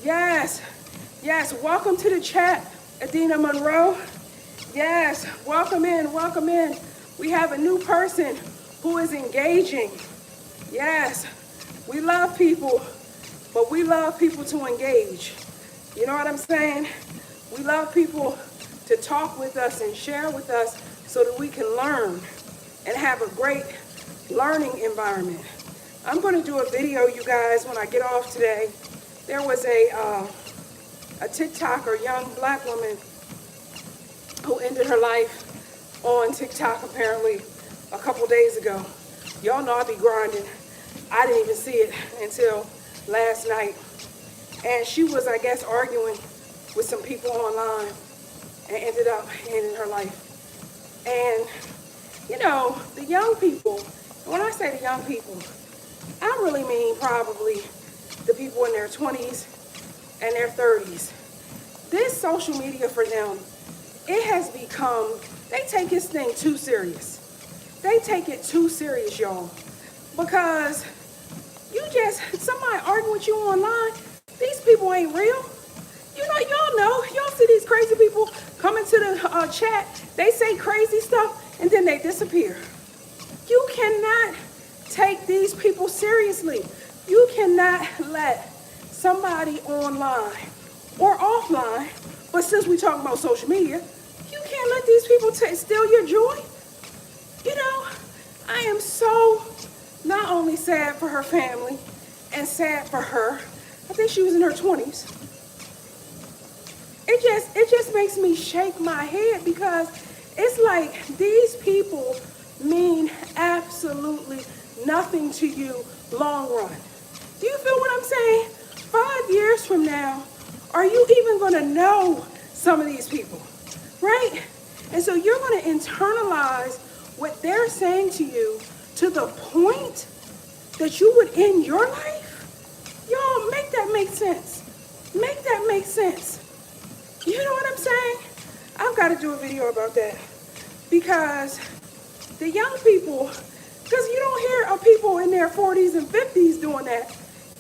Yes, welcome to the chat, Adina Monroe. Yes, welcome in. We have a new person who is engaging. Yes, we love people, but we love people to engage. You know what I'm saying? We love people to talk with us and share with us so that we can learn and have a great learning environment. I'm going to do a video, you guys, when I get off today. There was a TikToker, young black woman, who ended her life on TikTok apparently a couple days ago. Y'all know I be grinding. I didn't even see it until last night. And she was, I guess, arguing with some people online and ended up ending her life. And, you know, the young people, when I say the young people, I really mean probably the people in their 20s and their 30s. This social media for them, it has become, they take this thing too serious. They take it too serious, y'all. Because somebody arguing with you online, these people ain't real. You know, y'all see these crazy people come into the chat, they say crazy stuff, and then they disappear. You cannot take these people seriously. You cannot let somebody online or offline, but since we talk about social media, you can't let these people steal your joy. You know, I am so not only sad for her family and sad for her, I think she was in her 20s. It just makes me shake my head because it's like these people mean absolutely nothing to you long run. Do you feel what I'm saying? 5 years from now, are you even going to know some of these people, right? And so you're going to internalize what they're saying to you to the point that you would end your life? Y'all, make that make sense. Make that make sense. You know what I'm saying? I've got to do a video about that because the young people, because you don't hear of people in their 40s and 50s doing that,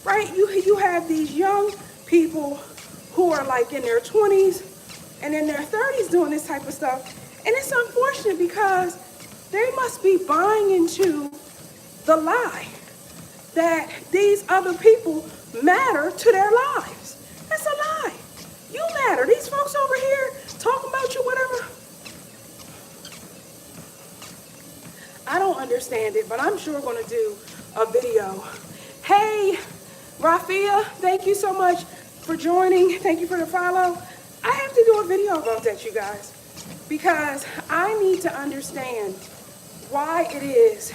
right? You have these young people who are like in their 20s and in their 30s doing this type of stuff. And it's unfortunate because they must be buying into the lie that these other people matter to their lives. That's a lie. You matter. These folks over here talking about you, whatever. I don't understand it, but I'm sure going to do a video. Hey, Rafia, thank you so much for joining. Thank you for the follow. I have to do a video about that, you guys, because I need to understand why it is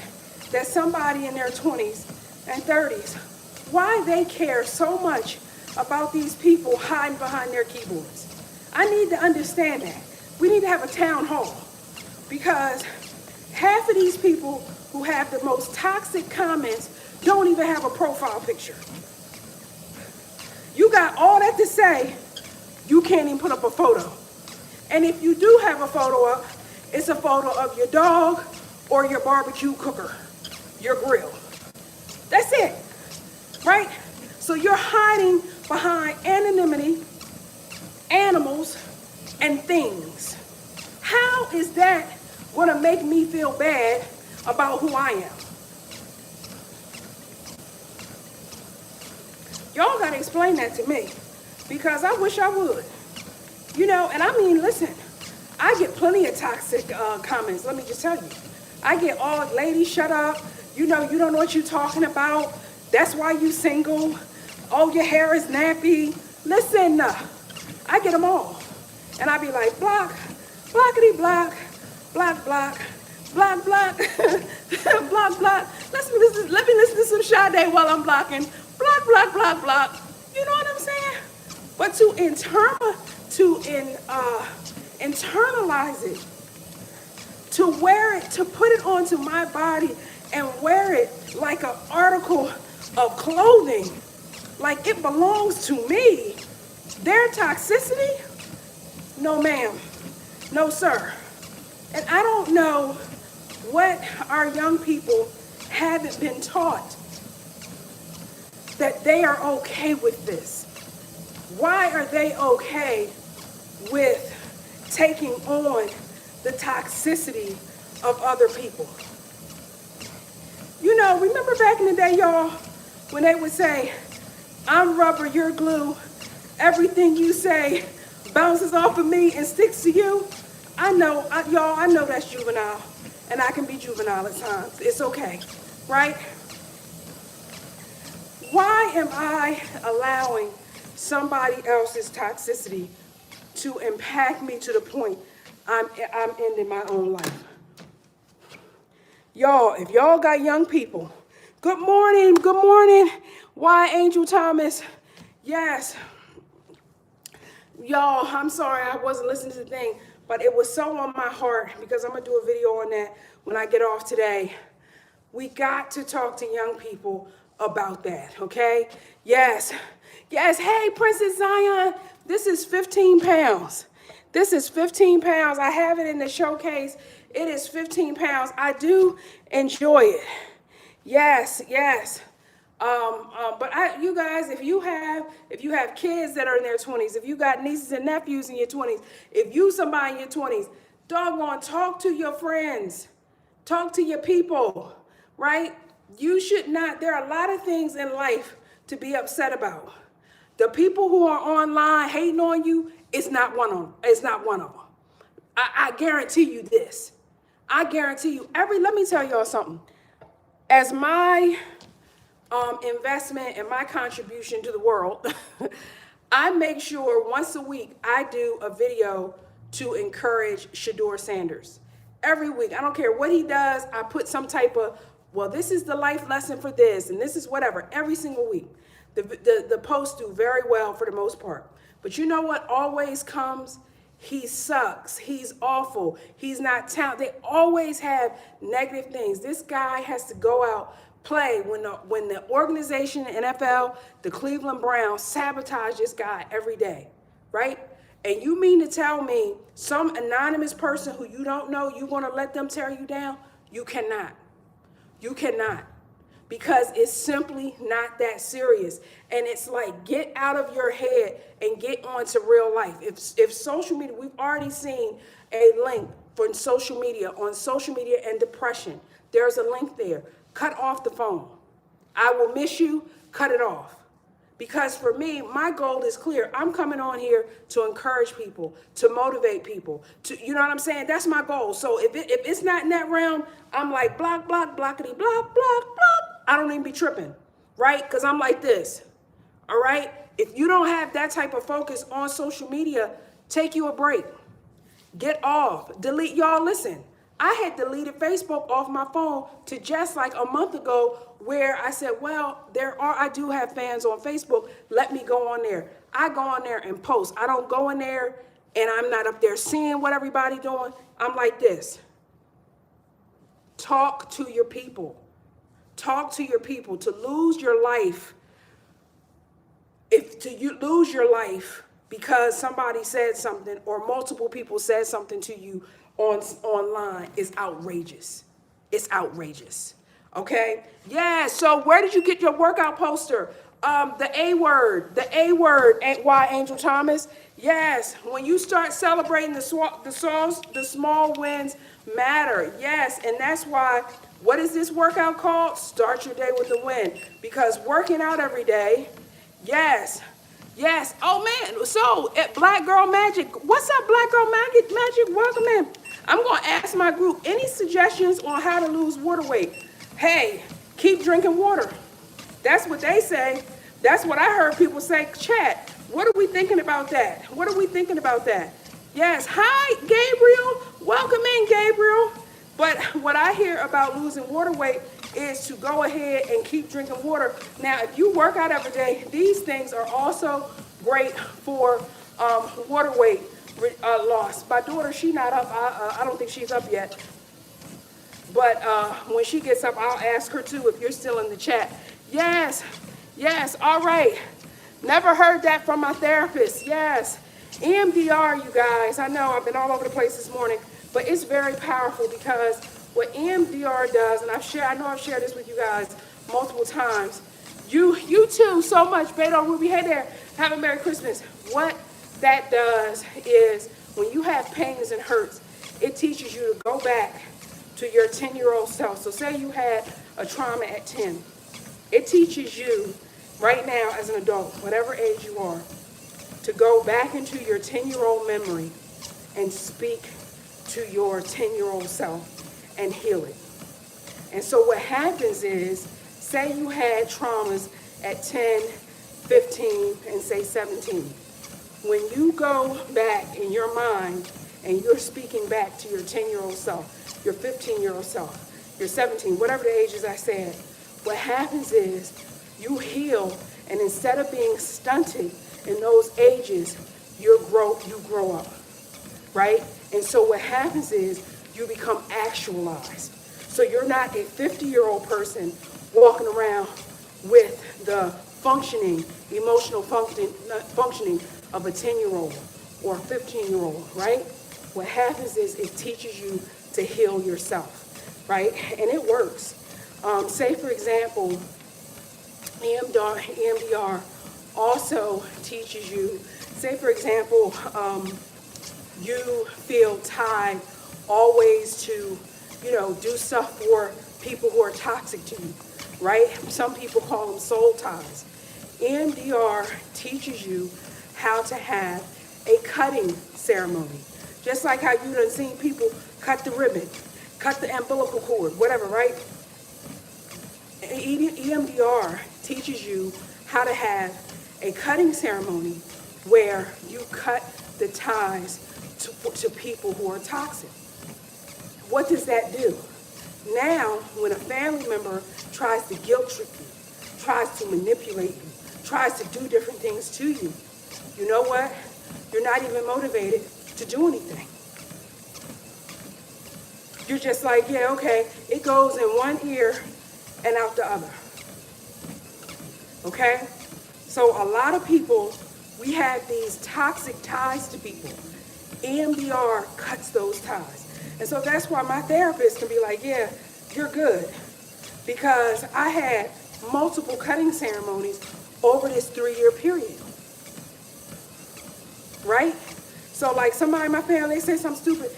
that somebody in their 20s and 30s, why they care so much about these people hiding behind their keyboards. I need to understand that. We need to have a town hall because half of these people who have the most toxic comments don't even have a profile picture. You got all that to say, you can't even put up a photo. And if you do have a photo up, it's a photo of your dog or your barbecue cooker, your grill. That's it, right? So you're hiding behind anonymity, animals, and things. How is that going to make me feel bad about who I am? Y'all got to explain that to me because I wish I would. You know, and I mean, listen, I get plenty of toxic comments. Let me just tell you. I get all, ladies, shut up. You know, you don't know what you're talking about. That's why you single. Oh, your hair is nappy. Listen, I get them all. And I be like, block, blockity block, block, block, block, block, block, block. Let me listen to some Sade while I'm blocking. Block, block, block, block. You know what I'm saying? But to internalize it, to wear it, to put it onto my body and wear it like an article of clothing, like it belongs to me. Their toxicity? No, ma'am. No, sir. And I don't know what our young people haven't been taught that they are okay with this. Why are they okay with taking on the toxicity of other people? You know, remember back in the day, y'all, when they would say, I'm rubber, you're glue, everything you say bounces off of me and sticks to you? I know, y'all, I know that's juvenile, and I can be juvenile at times. It's okay, right? Why am I allowing somebody else's toxicity to impact me to the point I'm ending my own life. Y'all, if y'all got young people, good morning, good morning. Why, Angel Thomas? Yes. Y'all, I'm sorry I wasn't listening to the thing, but it was so on my heart because I'm going to do a video on that when I get off today. We got to talk to young people about that, okay? Yes. Yes. Hey, Princess Zion, this is 15 pounds. This is 15 pounds. I have it in the showcase. It is 15 pounds. I do enjoy it. Yes, yes. But you guys, if you have kids that are in their 20s, if you got nieces and nephews in your 20s, if you somebody in your 20s, doggone, talk to your friends, talk to your people, right? You should not. There are a lot of things in life to be upset about. The people who are online hating on you is not one of them. It's not one of them. I guarantee you this. I guarantee you. Let me tell y'all something. As my investment and my contribution to the world, I make sure once a week I do a video to encourage Shedeur Sanders. Every week, I don't care what he does, I put some type of, well, this is the life lesson for this, and this is whatever, every single week. The posts do very well for the most part. But you know what always comes? He sucks. He's awful. He's not talented. They always have negative things. This guy has to go out, play when the organization, the NFL, the Cleveland Browns sabotage this guy every day, right? And you mean to tell me some anonymous person who you don't know, you're going to let them tear you down? You cannot. You cannot. Because it's simply not that serious. And it's like, get out of your head and get on to real life. If social media, we've already seen a link for social media, on social media and depression. There's a link there. Cut off the phone. I will miss you, cut it off. Because for me, my goal is clear. I'm coming on here to encourage people, to motivate people, you know what I'm saying? That's my goal. So if it's not in that realm, I'm like block, block, blockity, block, block, block. I don't even be tripping, right? Because I'm like this, all right? If you don't have that type of focus on social media, take you a break. Get off. Delete. Y'all, listen. I had deleted Facebook off my phone to just like a month ago where I said, well, I do have fans on Facebook. Let me go on there. I go on there and post. I don't go in there and I'm not up there seeing what everybody doing. I'm like this. Talk to your people. Talk to your people. To lose your life, you lose your life because somebody said something or multiple people said something to you online is outrageous. It's outrageous. Okay? Yeah, so where did you get your workout poster? The A word, why, Angel Thomas? Yes, when you start celebrating the small wins matter. Yes, and that's why, what is this workout called? Start your day with a win. Because working out every day, yes. Yes. Oh man. So at Black Girl Magic, what's up, Black Girl Magic? Welcome in. I'm gonna ask my group any suggestions on how to lose water weight. Hey, keep drinking water. That's what they say. That's what I heard people say. Chat. What are we thinking about that? What are we thinking about that? Yes. Hi, Gabriel. Welcome in, Gabriel. But what I hear about losing water weight is to go ahead and keep drinking water. Now, if you work out every day, these things are also great for water weight loss. My daughter, she's not up. I don't think she's up yet. But when she gets up, I'll ask her too if you're still in the chat. Yes, yes, all right. Never heard that from my therapist. Yes, EMDR, you guys. I know I've been all over the place this morning, but it's very powerful because what EMDR does, and I know I've shared this with you guys multiple times. You too, so much, Beto Ruby. Hey there, have a Merry Christmas. What that does is when you have pains and hurts, it teaches you to go back to your 10-year-old self. So say you had a trauma at 10. It teaches you right now as an adult, whatever age you are, to go back into your 10-year-old memory and speak to your 10-year-old self and heal it. And so what happens is, say you had traumas at 10, 15, and say 17. When you go back in your mind and you're speaking back to your 10-year-old self, your 15-year-old self, your 17, whatever the ages I said, what happens is you heal, and instead of being stunted in those ages, you grow up, right? And so what happens is you become actualized. So you're not a 50-year-old person walking around with the emotional functioning of a 10-year-old or a 15-year-old, right? What happens is it teaches you to heal yourself, right? And it works. Say, for example, EMDR also teaches you, say, for example, you feel tied always to, do stuff for people who are toxic to you, right? Some people call them soul ties. EMDR teaches you how to have a cutting ceremony. Just like how you done seen people cut the ribbon, cut the umbilical cord, whatever, right? EMDR teaches you how to have a cutting ceremony where you cut the ties to people who are toxic. What does that do? Now, when a family member tries to guilt trip you, tries to manipulate you, tries to do different things to you, you know what? You're not even motivated to do anything. You're just like, yeah, okay, it goes in one ear and out the other. Okay? So a lot of people, we have these toxic ties to people. EMDR cuts those ties. And so that's why my therapist can be like, yeah, you're good. Because I had multiple cutting ceremonies over this 3-year period. Right? So like somebody in my family, they say something stupid.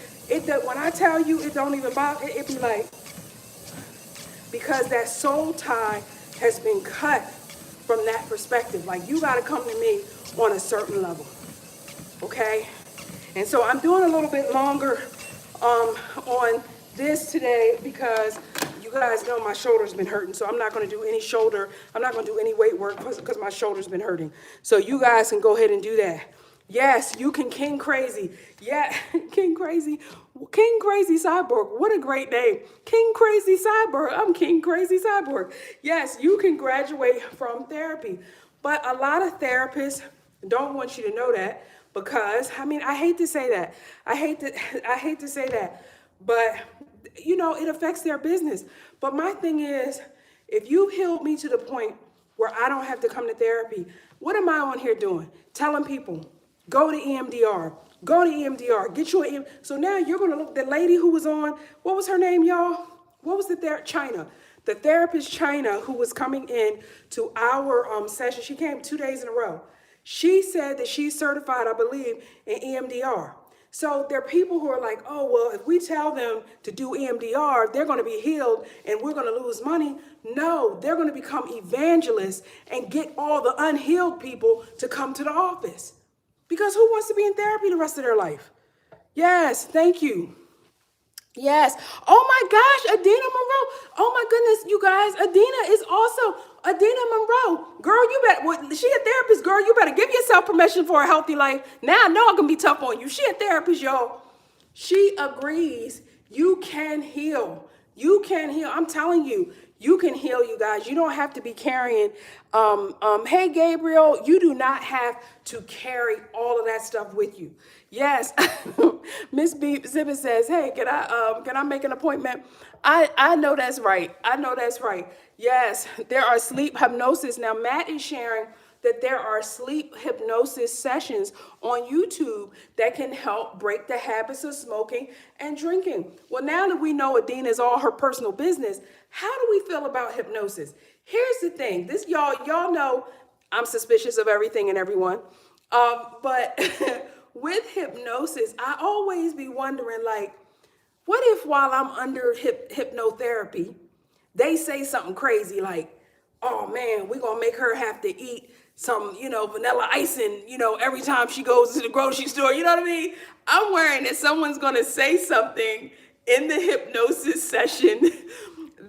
When I tell you it don't even bother, it be like, because that soul tie has been cut from that perspective. Like, you got to come to me on a certain level. Okay? And so I'm doing a little bit longer on this today because you guys know my shoulder's been hurting. So I'm not going to do any weight work because my shoulder's been hurting. So you guys can go ahead and do that. Yes, you can King Crazy. Yeah, King Crazy Cyborg. What a great name. King Crazy Cyborg. I'm King Crazy Cyborg. Yes, you can graduate from therapy. But a lot of therapists don't want you to know that because, I hate to say that. I hate to say that. But, it affects their business. But my thing is, if you've healed me to the point where I don't have to come to therapy, what am I on here doing? Telling people, go to EMDR. Go to EMDR. Get you an EMDR. So now you're going to look, the lady who was on, what was her name, y'all? What was China? The therapist China who was coming in to our session. She came 2 days in a row. She said that she's certified, I believe, in EMDR. So there are people who are like, oh, well, if we tell them to do EMDR, they're going to be healed and we're going to lose money. No, they're going to become evangelists and get all the unhealed people to come to the office. Because who wants to be in therapy the rest of their life? Yes, thank you. Yes. Oh my gosh, Adina Monroe. Oh my goodness, you guys. Adina Monroe. Girl, she a therapist, girl. You better give yourself permission for a healthy life. Now I know I can be tough on you. She a therapist, y'all. She agrees you can heal. You can heal. I'm telling you, you can heal, you guys. You don't have to be carrying, hey, Gabriel, you do not have to carry all of that stuff with you. Yes, Miss B Zibbit says, hey, can I make an appointment? I know that's right. I know that's right. Yes, there are sleep hypnosis. Now, Matt is sharing that there are sleep hypnosis sessions on YouTube that can help break the habits of smoking and drinking. Well, now that we know Adina is all her personal business, how do we feel about hypnosis? Here's the thing. Y'all know I'm suspicious of everything and everyone. But with hypnosis, I always be wondering, like, what if while I'm under hypnotherapy, they say something crazy like, oh man, we're going to make her have to eat some, vanilla icing, every time she goes to the grocery store. You know what I mean? I'm worrying that someone's going to say something in the hypnosis session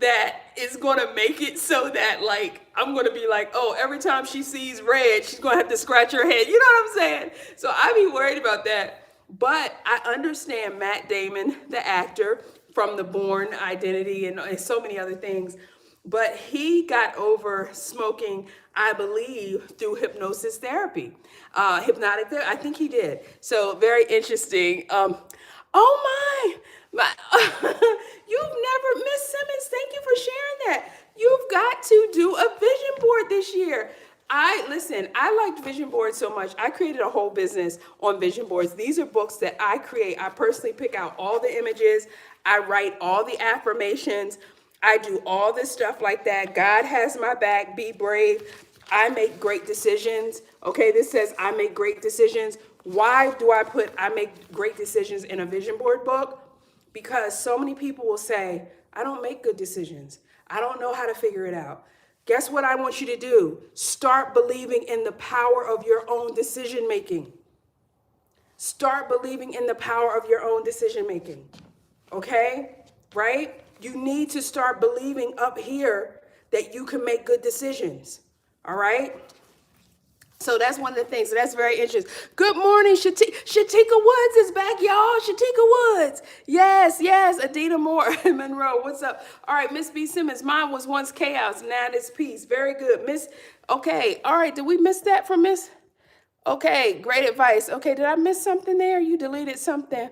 that is going to make it so that, like, I'm going to be like, oh, every time she sees red, she's going to have to scratch her head. You know what I'm saying? So I be worried about that. But I understand Matt Damon, the actor from The Bourne Identity and so many other things. But he got over smoking, I believe, through hypnosis therapy, hypnotic therapy. I think he did. So very interesting. Oh my, you've never, Miss Simmons. Thank you for sharing that. You've got to do a vision board this year. Listen, I liked vision boards so much. I created a whole business on vision boards. These are books that I create. I personally pick out all the images. I write all the affirmations. I do all this stuff like that. God has my back. Be brave. I make great decisions. Okay, this says I make great decisions. Why do I put I make great decisions in a vision board book? Because so many people will say, I don't make good decisions. I don't know how to figure it out. Guess what I want you to do? Start believing in the power of your own decision making. Start believing in the power of your own decision making. Okay? Right? You need to start believing up here that you can make good decisions. All right? So that's one of the things. So that's very interesting. Good morning, Shatika Woods is back, y'all. Shatika Woods. Yes, yes. Adina Moore, Monroe. What's up? All right, Miss B. Simmons. Mine was once chaos. Now it's peace. Very good. Miss, okay. All right. Did we miss that from Miss? Okay. Great advice. Okay. Did I miss something there? You deleted something.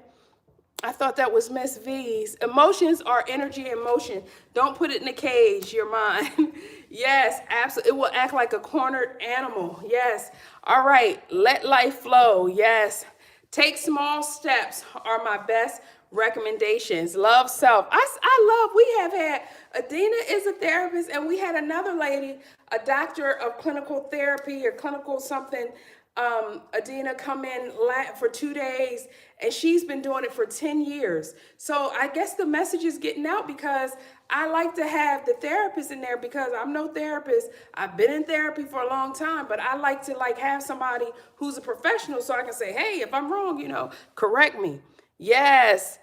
I thought that was Miss V's. Emotions are energy in motion. Don't put it in a cage, your mind. Yes, absolutely. It will act like a cornered animal. Yes. All right. Let life flow. Yes. Take small steps are my best recommendations. Love self. I love, we have had, Adina is a therapist, and we had another lady, a doctor of clinical therapy or clinical something, Adina come in for 2 days, and she's been doing it for 10 years. So I guess the message is getting out, because I like to have the therapist in there, because I'm no therapist. I've been in therapy for a long time, but I like to have somebody who's a professional, so I can say, hey, if I'm wrong, correct me. Yes.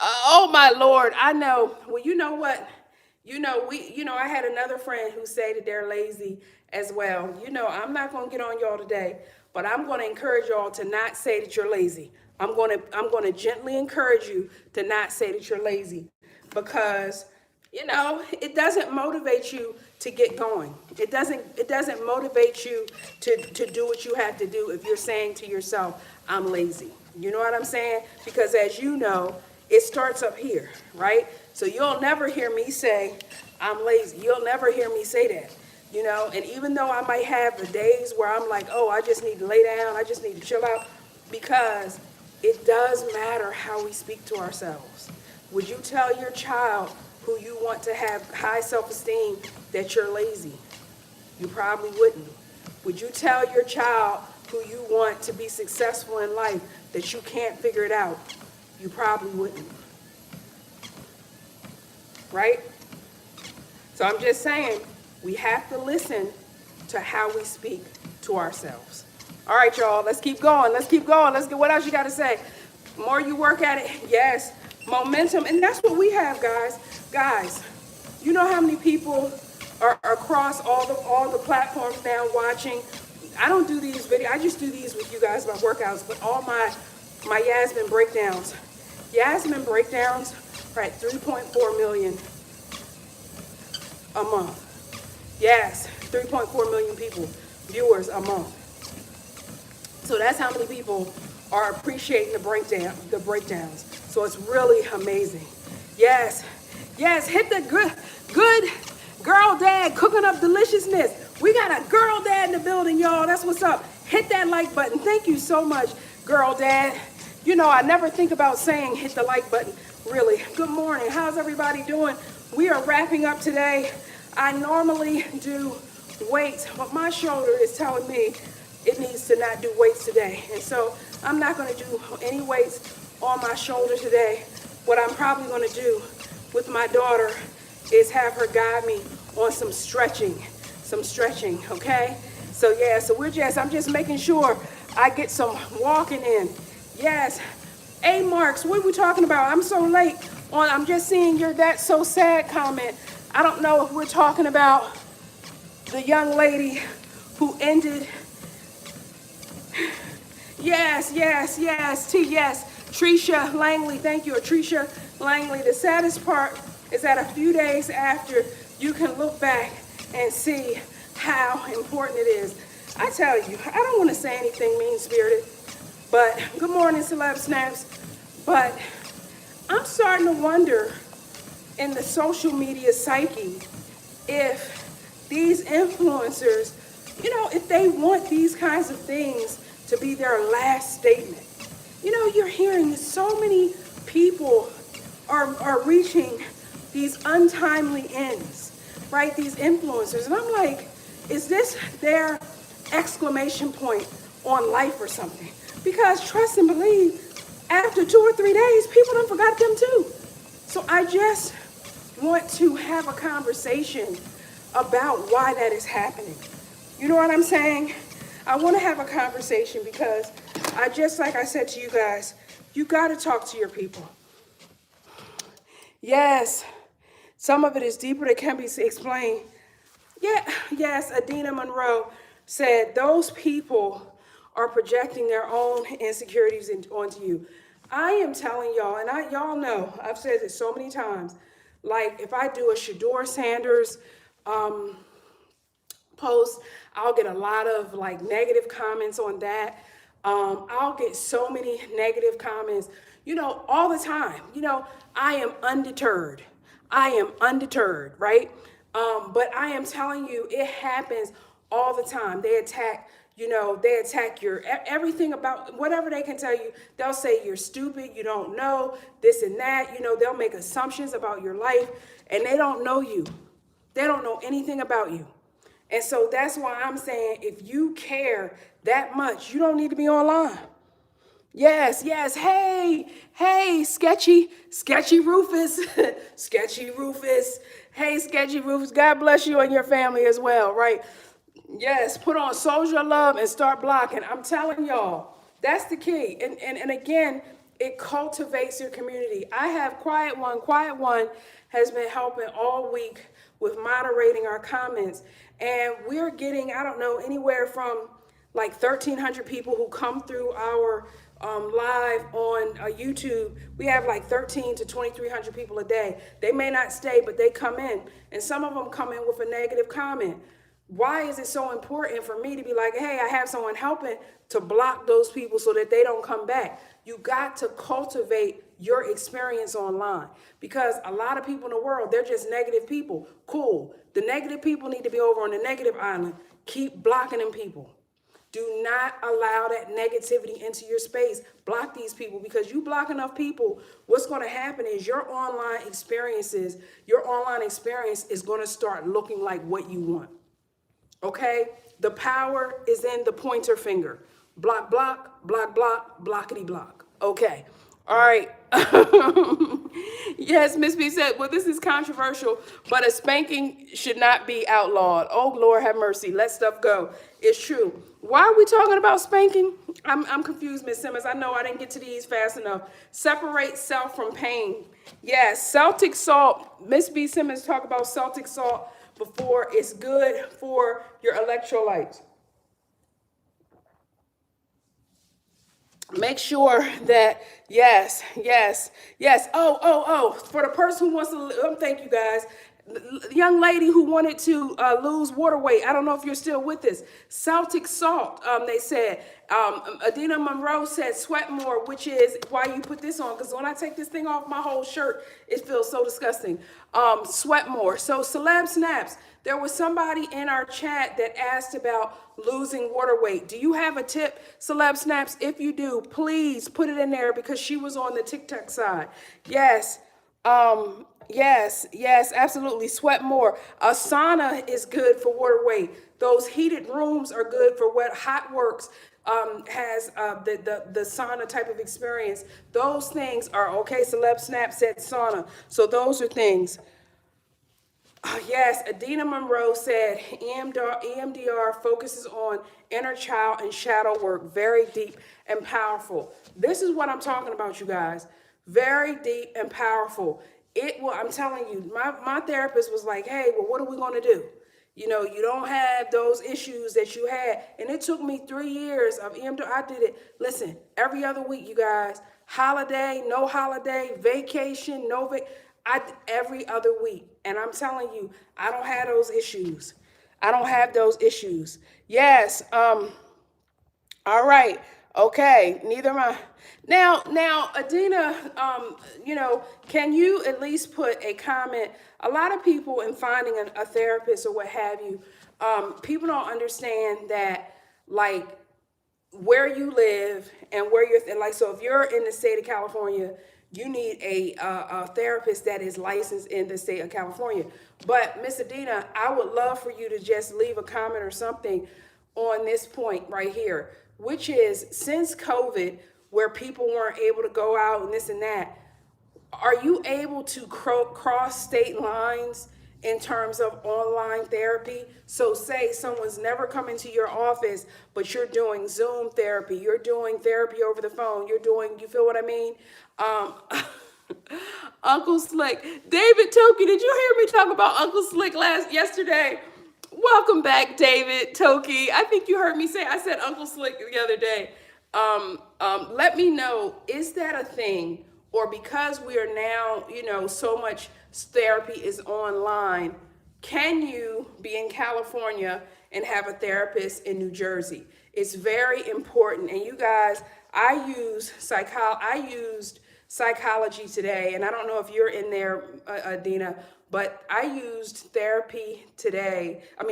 Oh my Lord. I know. Well, you know what? I had another friend who said that they're lazy as well. I'm not going to get on y'all today, but I'm going to encourage y'all to not say that you're lazy. I'm going to gently encourage you to not say that you're lazy, because it doesn't motivate you to get going. It doesn't motivate you to do what you have to do if you're saying to yourself, I'm lazy. You know what I'm saying? Because as you know, it starts up here, right? So you'll never hear me say, I'm lazy. You'll never hear me say that, and even though I might have the days where I'm like, oh, I just need to lay down, I just need to chill out, because it does matter how we speak to ourselves. Would you tell your child who you want to have high self-esteem that you're lazy? You probably wouldn't. Would you tell your child who you want to be successful in life that you can't figure it out? You probably wouldn't. Right? So I'm just saying, we have to listen to how we speak to ourselves. All right, y'all, let's keep going. Let's keep going. Let's get, what else you got to say? The more you work at it, yes, momentum. And that's what we have, guys. Guys, you know how many people are across all the platforms now watching? I don't do these videos. I just do these with you guys, my workouts, but all my Yasmin breakdowns. Yasmin breakdowns are at 3.4 million a month. Yes, 3.4 million people, viewers a month. So that's how many people are appreciating the breakdowns. So it's really amazing. Yes, yes, hit the good girl dad cooking up deliciousness. We got a girl dad in the building, y'all. That's what's up. Hit that like button. Thank you so much, girl dad. I never think about saying hit the like button, really. Good morning. How's everybody doing? We are wrapping up today. I normally do weights, but my shoulder is telling me it needs to not do weights today. And so I'm not going to do any weights on my shoulder today. What I'm probably going to do with my daughter is have her guide me on some stretching, okay? So yeah, I'm just making sure I get some walking in. Yes. Hey, Marks, what are we talking about? I'm so late I'm just seeing your "that's so sad" comment. I don't know if we're talking about the young lady who ended. Yes, yes, yes, yes. Trisha Langley, thank you, Trisha Langley. The saddest part is that a few days after, you can look back and see how important it is. I tell you, I don't want to say anything mean-spirited, but good morning, Celeb Snaps. But I'm starting to wonder in the social media psyche if these influencers, if they want these kinds of things to be their last statement. You're hearing so many people are reaching these untimely ends, right? These influencers. And I'm like, is this their exclamation point on life or something? Because trust and believe, after 2 or 3 days, people done forgot them too. So I just want to have a conversation about why that is happening. You know what I'm saying? I want to have a conversation because like I said to you guys, you got to talk to your people. Yes, some of it is deeper than can be explained. Yeah, yes, Adina Monroe said those people are projecting their own insecurities onto you. I am telling y'all, and y'all know, I've said it so many times, like if I do a Shador Sanders post, I'll get a lot of like negative comments on that. I'll get so many negative comments, all the time. I am undeterred. I am undeterred, right? But I am telling you, it happens all the time. They attack, they attack your everything about whatever they can tell you. They'll say you're stupid, you don't know this and that. They'll make assumptions about your life, and they don't know you. They don't know anything about you. And so that's why I'm saying if you care that much, you don't need to be online. Yes, yes. Hey, Sketchy Rufus. Sketchy Rufus. Hey, Sketchy Rufus. God bless you and your family as well, right? Yes, put on Soldier Love and start blocking. I'm telling y'all, that's the key. And again, it cultivates your community. I have Quiet One. Quiet One has been helping all week with moderating our comments. And we're getting, I don't know, anywhere from like 1,300 people who come through our live on YouTube. We have like 1,300 to 2,300 people a day. They may not stay, but they come in. And some of them come in with a negative comment. Why is it so important for me to be like, hey, I have someone helping to block those people so that they don't come back? You got to cultivate your experience online because a lot of people in the world, they're just negative people. Cool. The negative people need to be over on the negative island. Keep blocking them people. Do not allow that negativity into your space. Block these people because you block enough people, what's going to happen is your online experience is going to start looking like what you want. Okay? The power is in the pointer finger. Block, block, block, block, blockity block. Okay. All right. Yes, Miss B said, well, this is controversial, but a spanking should not be outlawed. Oh, Lord have mercy. Let stuff go. It's true. Why are we talking about spanking? I'm confused, Miss Simmons. I know I didn't get to these fast enough. Separate self from pain. Yes, Celtic salt. Miss B Simmons talked about Celtic salt before. It's good for your electrolytes. Make sure that, yes. Oh, for the person who wants to, thank you guys. The young lady who wanted to lose water weight. I don't know if you're still with us. Celtic salt, they said. Adina Monroe said sweat more, which is why you put this on. Because when I take this thing off my whole shirt, it feels so disgusting. Sweat more. So Celeb Snaps, there was somebody in our chat that asked about losing water weight. Do you have a tip, Celeb Snaps? If you do, please put it in there because she was on the TikTok side. Yes. Yes, absolutely. Sweat more. A sauna is good for water weight. Those heated rooms are good for what Hot Works has the sauna type of experience. Those things are okay. Celeb Snap said sauna. So those are things. Yes, Adina Monroe said EMDR focuses on inner child and shadow work, very deep and powerful. This is what I'm talking about, you guys. Very deep and powerful. I'm telling you, my therapist was like, hey, well, what are we going to do? You know, you don't have those issues that you had. And it took me 3 years of EMDR. I did it, listen, every other week, you guys. Holiday, no holiday, vacation, no every other week. And I'm telling you, I don't have those issues. I don't have those issues. Yes, all right. Okay. Neither am I. Now, Adina, can you at least put a comment? A lot of people in finding a therapist or what have you, people don't understand that, like, where you live and where you're like. So if you're in the state of California, you need a therapist that is licensed in the state of California. But Miss Adina, I would love for you to just leave a comment or something on this point right here, which is, since COVID, where people weren't able to go out and this and that, are you able to cross state lines in terms of online therapy? So say someone's never come into your office, but you're doing Zoom therapy, you're doing therapy over the phone, you feel what I mean? Uncle Slick, David Toki, did you hear me talk about Uncle Slick yesterday? Welcome back, David Toki. I think you heard me I said Uncle Slick the other day. Let me know, is that a thing? Or because we are now, so much therapy is online, can you be in California and have a therapist in New Jersey? It's very important. And you guys, I used Psychology Today, and I don't know if you're in there, Adina, but I used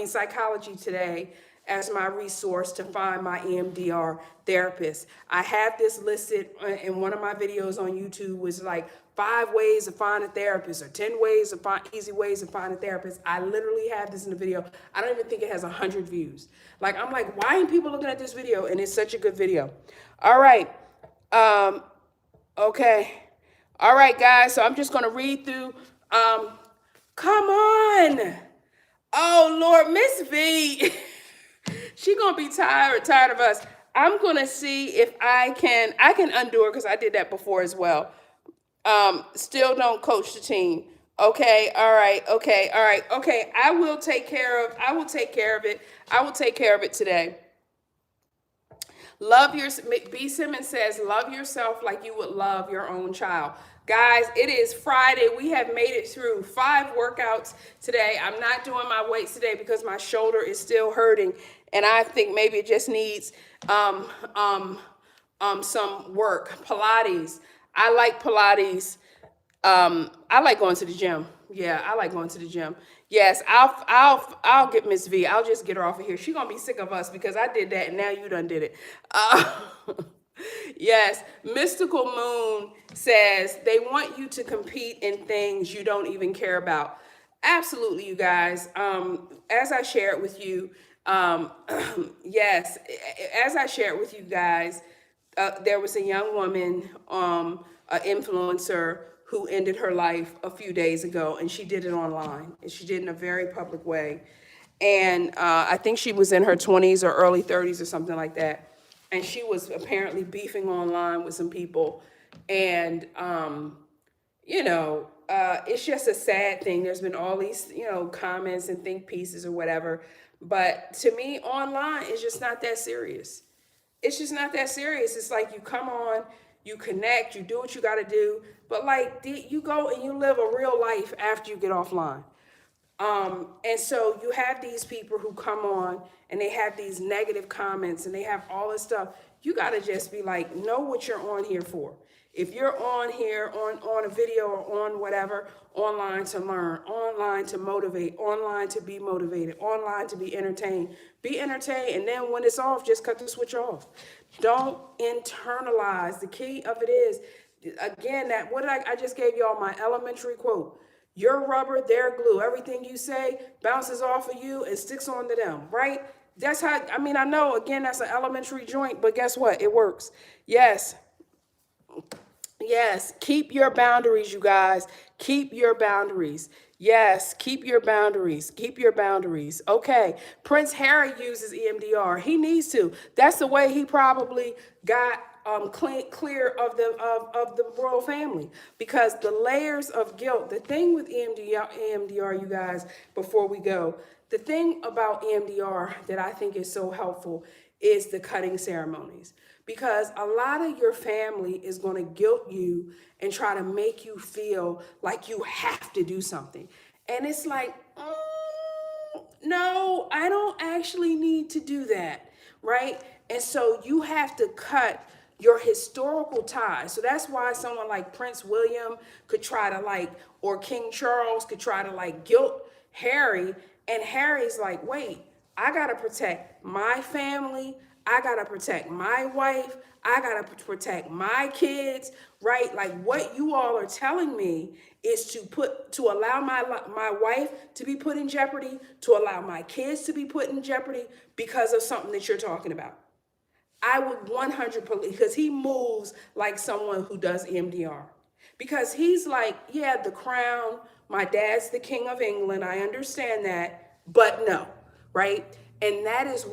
Psychology Today as my resource to find my EMDR therapist. I have this listed in one of my videos on YouTube, was like 5 ways to find a therapist or 10 ways to find easy ways to find a therapist. I literally have this in the video. I don't even think it has 100 views. Like, I'm like, why aren't people looking at this video? And it's such a good video. All right. Okay. All right, guys. So I'm just going to read through. Come on. Oh, Lord, Miss V. She gonna be tired of us. I'm gonna see if I can undo her, because I did that before as well. Still don't coach the team. Okay, all right, okay, all right, okay. I will take care of it. I will take care of it today. B. Simmons says, love yourself like you would love your own child. Guys, it is Friday. We have made it through 5 workouts today. I'm not doing my weights today because my shoulder is still hurting, and I think maybe it just needs some work. Pilates. I like Pilates. I like going to the gym. Yeah, I like going to the gym. Yes, I'll get Miss V. I'll just get her off of here. She's gonna be sick of us because I did that and now you done did it. Yes, Mystical Moon says they want you to compete in things you don't even care about. Absolutely, you guys. As I shared with you, yes, as I shared with you guys, there was a young woman, an influencer, who ended her life a few days ago, and she did it online, and she did it in a very public way. And I think she was in her 20s or early 30s or something like that. And she was apparently beefing online with some people. And, it's just a sad thing. There's been all these, comments and think pieces or whatever. But to me, online is just not that serious. It's just not that serious. It's like you come on, you connect, you do what you got to do. But like you go and you live a real life after you get offline. And so you have these people who come on and they have these negative comments and they have all this stuff. You got to just be like, know what you're on here for. If you're on here on a video or on whatever, online to learn, online to motivate, online to be motivated, online to be entertained. Be entertained, and then when it's off, just cut the switch off. Don't internalize. The key of it is, again, I just gave y'all my elementary quote. You're rubber, they're glue. Everything you say bounces off of you and sticks onto them, right? That's how, I know, again, that's an elementary joint, but guess what? It works. Yes. Yes. Keep your boundaries, you guys. Keep your boundaries. Yes. Keep your boundaries. Keep your boundaries. Okay. Prince Harry uses EMDR. He needs to. That's the way he probably got clear of the royal family, because the layers of guilt. The thing with EMDR, you guys, before we go, the thing about EMDR that I think is so helpful is the cutting ceremonies, because a lot of your family is going to guilt you and try to make you feel like you have to do something. And it's like, no, I don't actually need to do that, right? And so you have to cut your historical ties. So that's why someone like Prince William could try to or King Charles could try to guilt Harry. And Harry's like, wait, I gotta protect my family. I gotta protect my wife. I gotta protect my kids, right? Like, what you all are telling me is to allow my wife to be put in jeopardy, to allow my kids to be put in jeopardy because of something that you're talking about. I would 100%, because he moves like someone who does EMDR. Because he's like, yeah, the crown, my dad's the king of England, I understand that, but no, right? And that is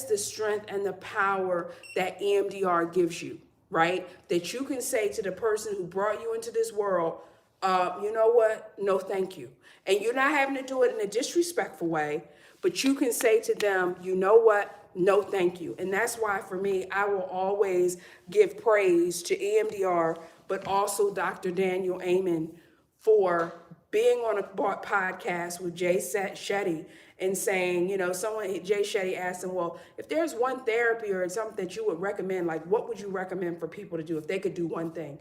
the strength and the power that EMDR gives you, right? That you can say to the person who brought you into this world, you know what? No, thank you. And you're not having to do it in a disrespectful way, but you can say to them, you know what? No, thank you. And that's why for me, I will always give praise to EMDR, but also Dr. Daniel Amen for being on a podcast with Jay Shetty and saying, Jay Shetty asked him, well, if there's one therapy or something that you would recommend, like what would you recommend for people to do if they could do one thing?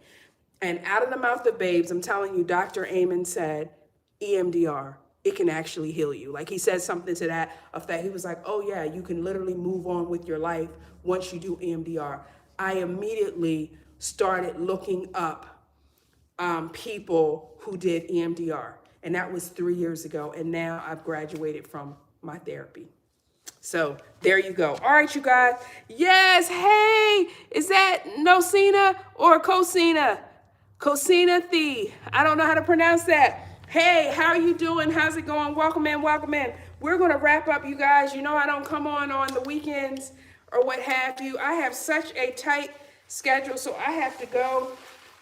And out of the mouth of babes, I'm telling you, Dr. Amen said, EMDR, it can actually heal you. Like he said something to that effect. He was like, oh yeah, you can literally move on with your life once you do EMDR. I immediately started looking up people who did EMDR. And that was 3 years ago. And now I've graduated from my therapy. So there you go. All right, you guys. Yes. Hey, is that Nosina or Cosina? Cosina Thee. I don't know how to pronounce that. Hey, how are you doing? How's it going? Welcome in, welcome in. We're going to wrap up, you guys. You know I don't come on the weekends or what have you. I have such a tight schedule, so I have to go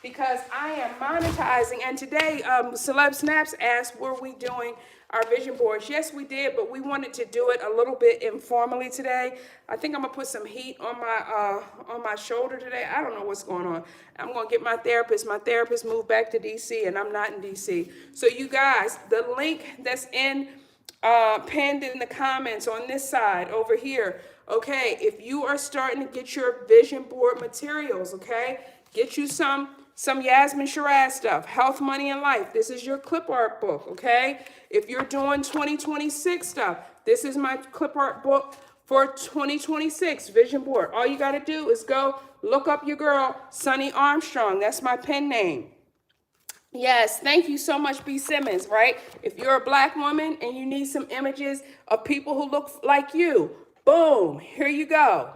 because I am monetizing. And today, Celeb Snaps asked, were we doing our vision boards? Yes, we did, but we wanted to do it a little bit informally today. I think I'm gonna put some heat on my shoulder today. I don't know what's going on. I'm gonna get my therapist. My therapist moved back to DC, and I'm not in DC. So you guys, the link that's pinned in the comments on this side over here. Okay, if you are starting to get your vision board materials, okay, get you some Yasmin Shiraz stuff, Health, Money, and Life. This is your clip art book, okay? If you're doing 2026 stuff, this is my clip art book for 2026 vision board. All you got to do is go look up your girl, Sunny Armstrong. That's my pen name. Yes, thank you so much, B. Simmons, right? If you're a black woman and you need some images of people who look like you, boom, here you go.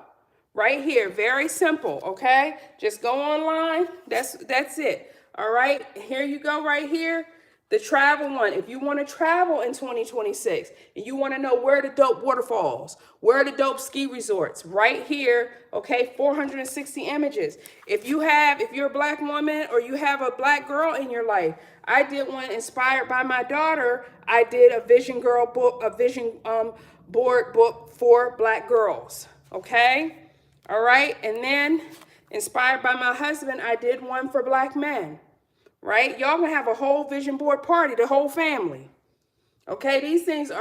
Right here, very simple, okay? Just go online, that's it, all right? Here you go right here, the travel one. If you want to travel in 2026 and you want to know where the dope waterfalls, where the dope ski resorts, right here, okay, 460 images. If you're a black woman or you have a black girl in your life, I did one inspired by my daughter. I did a vision board book for black girls, okay? All right, and then inspired by my husband, I did one for black men, right? Y'all gonna have a whole vision board party, the whole family. Okay, these things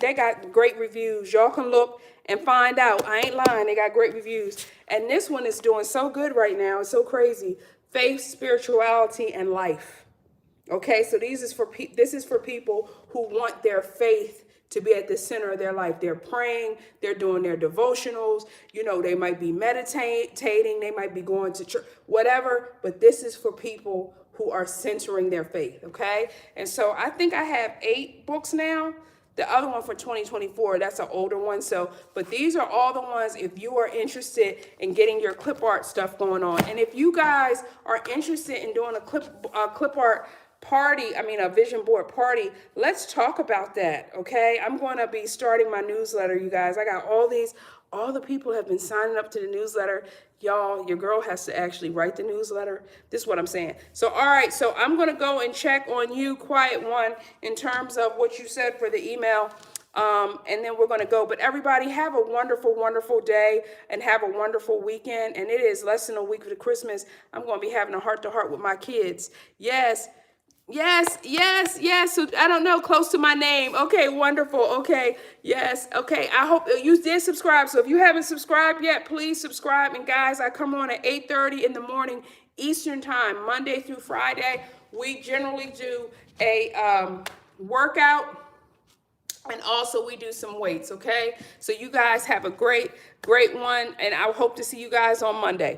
they got great reviews. Y'all can look and find out. I ain't lying, they got great reviews. And this one is doing so good right now, it's so crazy. Faith, spirituality, and life. Okay, so this is for people who want their faith to be at the center of their life. They're praying, they're doing their devotionals, they might be meditating, they might be going to church, whatever, but this is for people who are centering their faith, okay? And so I think I have 8 books now. The other one for 2024, that's an older one. So, but these are all the ones if you are interested in getting your clip art stuff going on. And if you guys are interested in doing a clip art party, a vision board party, let's talk about that, okay? I'm going to be starting my newsletter, you guys. I got all the people have been signing up to the newsletter. Y'all, your girl has to actually write the newsletter. This is what I'm saying. So, all right, so I'm going to go and check on you, Quiet One, in terms of what you said for the email. And then we're going to go. But everybody have a wonderful, wonderful day and have a wonderful weekend. And it is less than a week for Christmas. I'm going to be having a heart-to-heart with my kids. Yes. Yes, yes, yes. So I don't know, close to my name. Okay, wonderful. Okay, yes. Okay, I hope you did subscribe. So if you haven't subscribed yet, please subscribe. And guys, I come on at 8:30 in the morning Eastern time, Monday through Friday. We generally do a workout. And also we do some weights, okay? So you guys have a great, great one. And I hope to see you guys on Monday.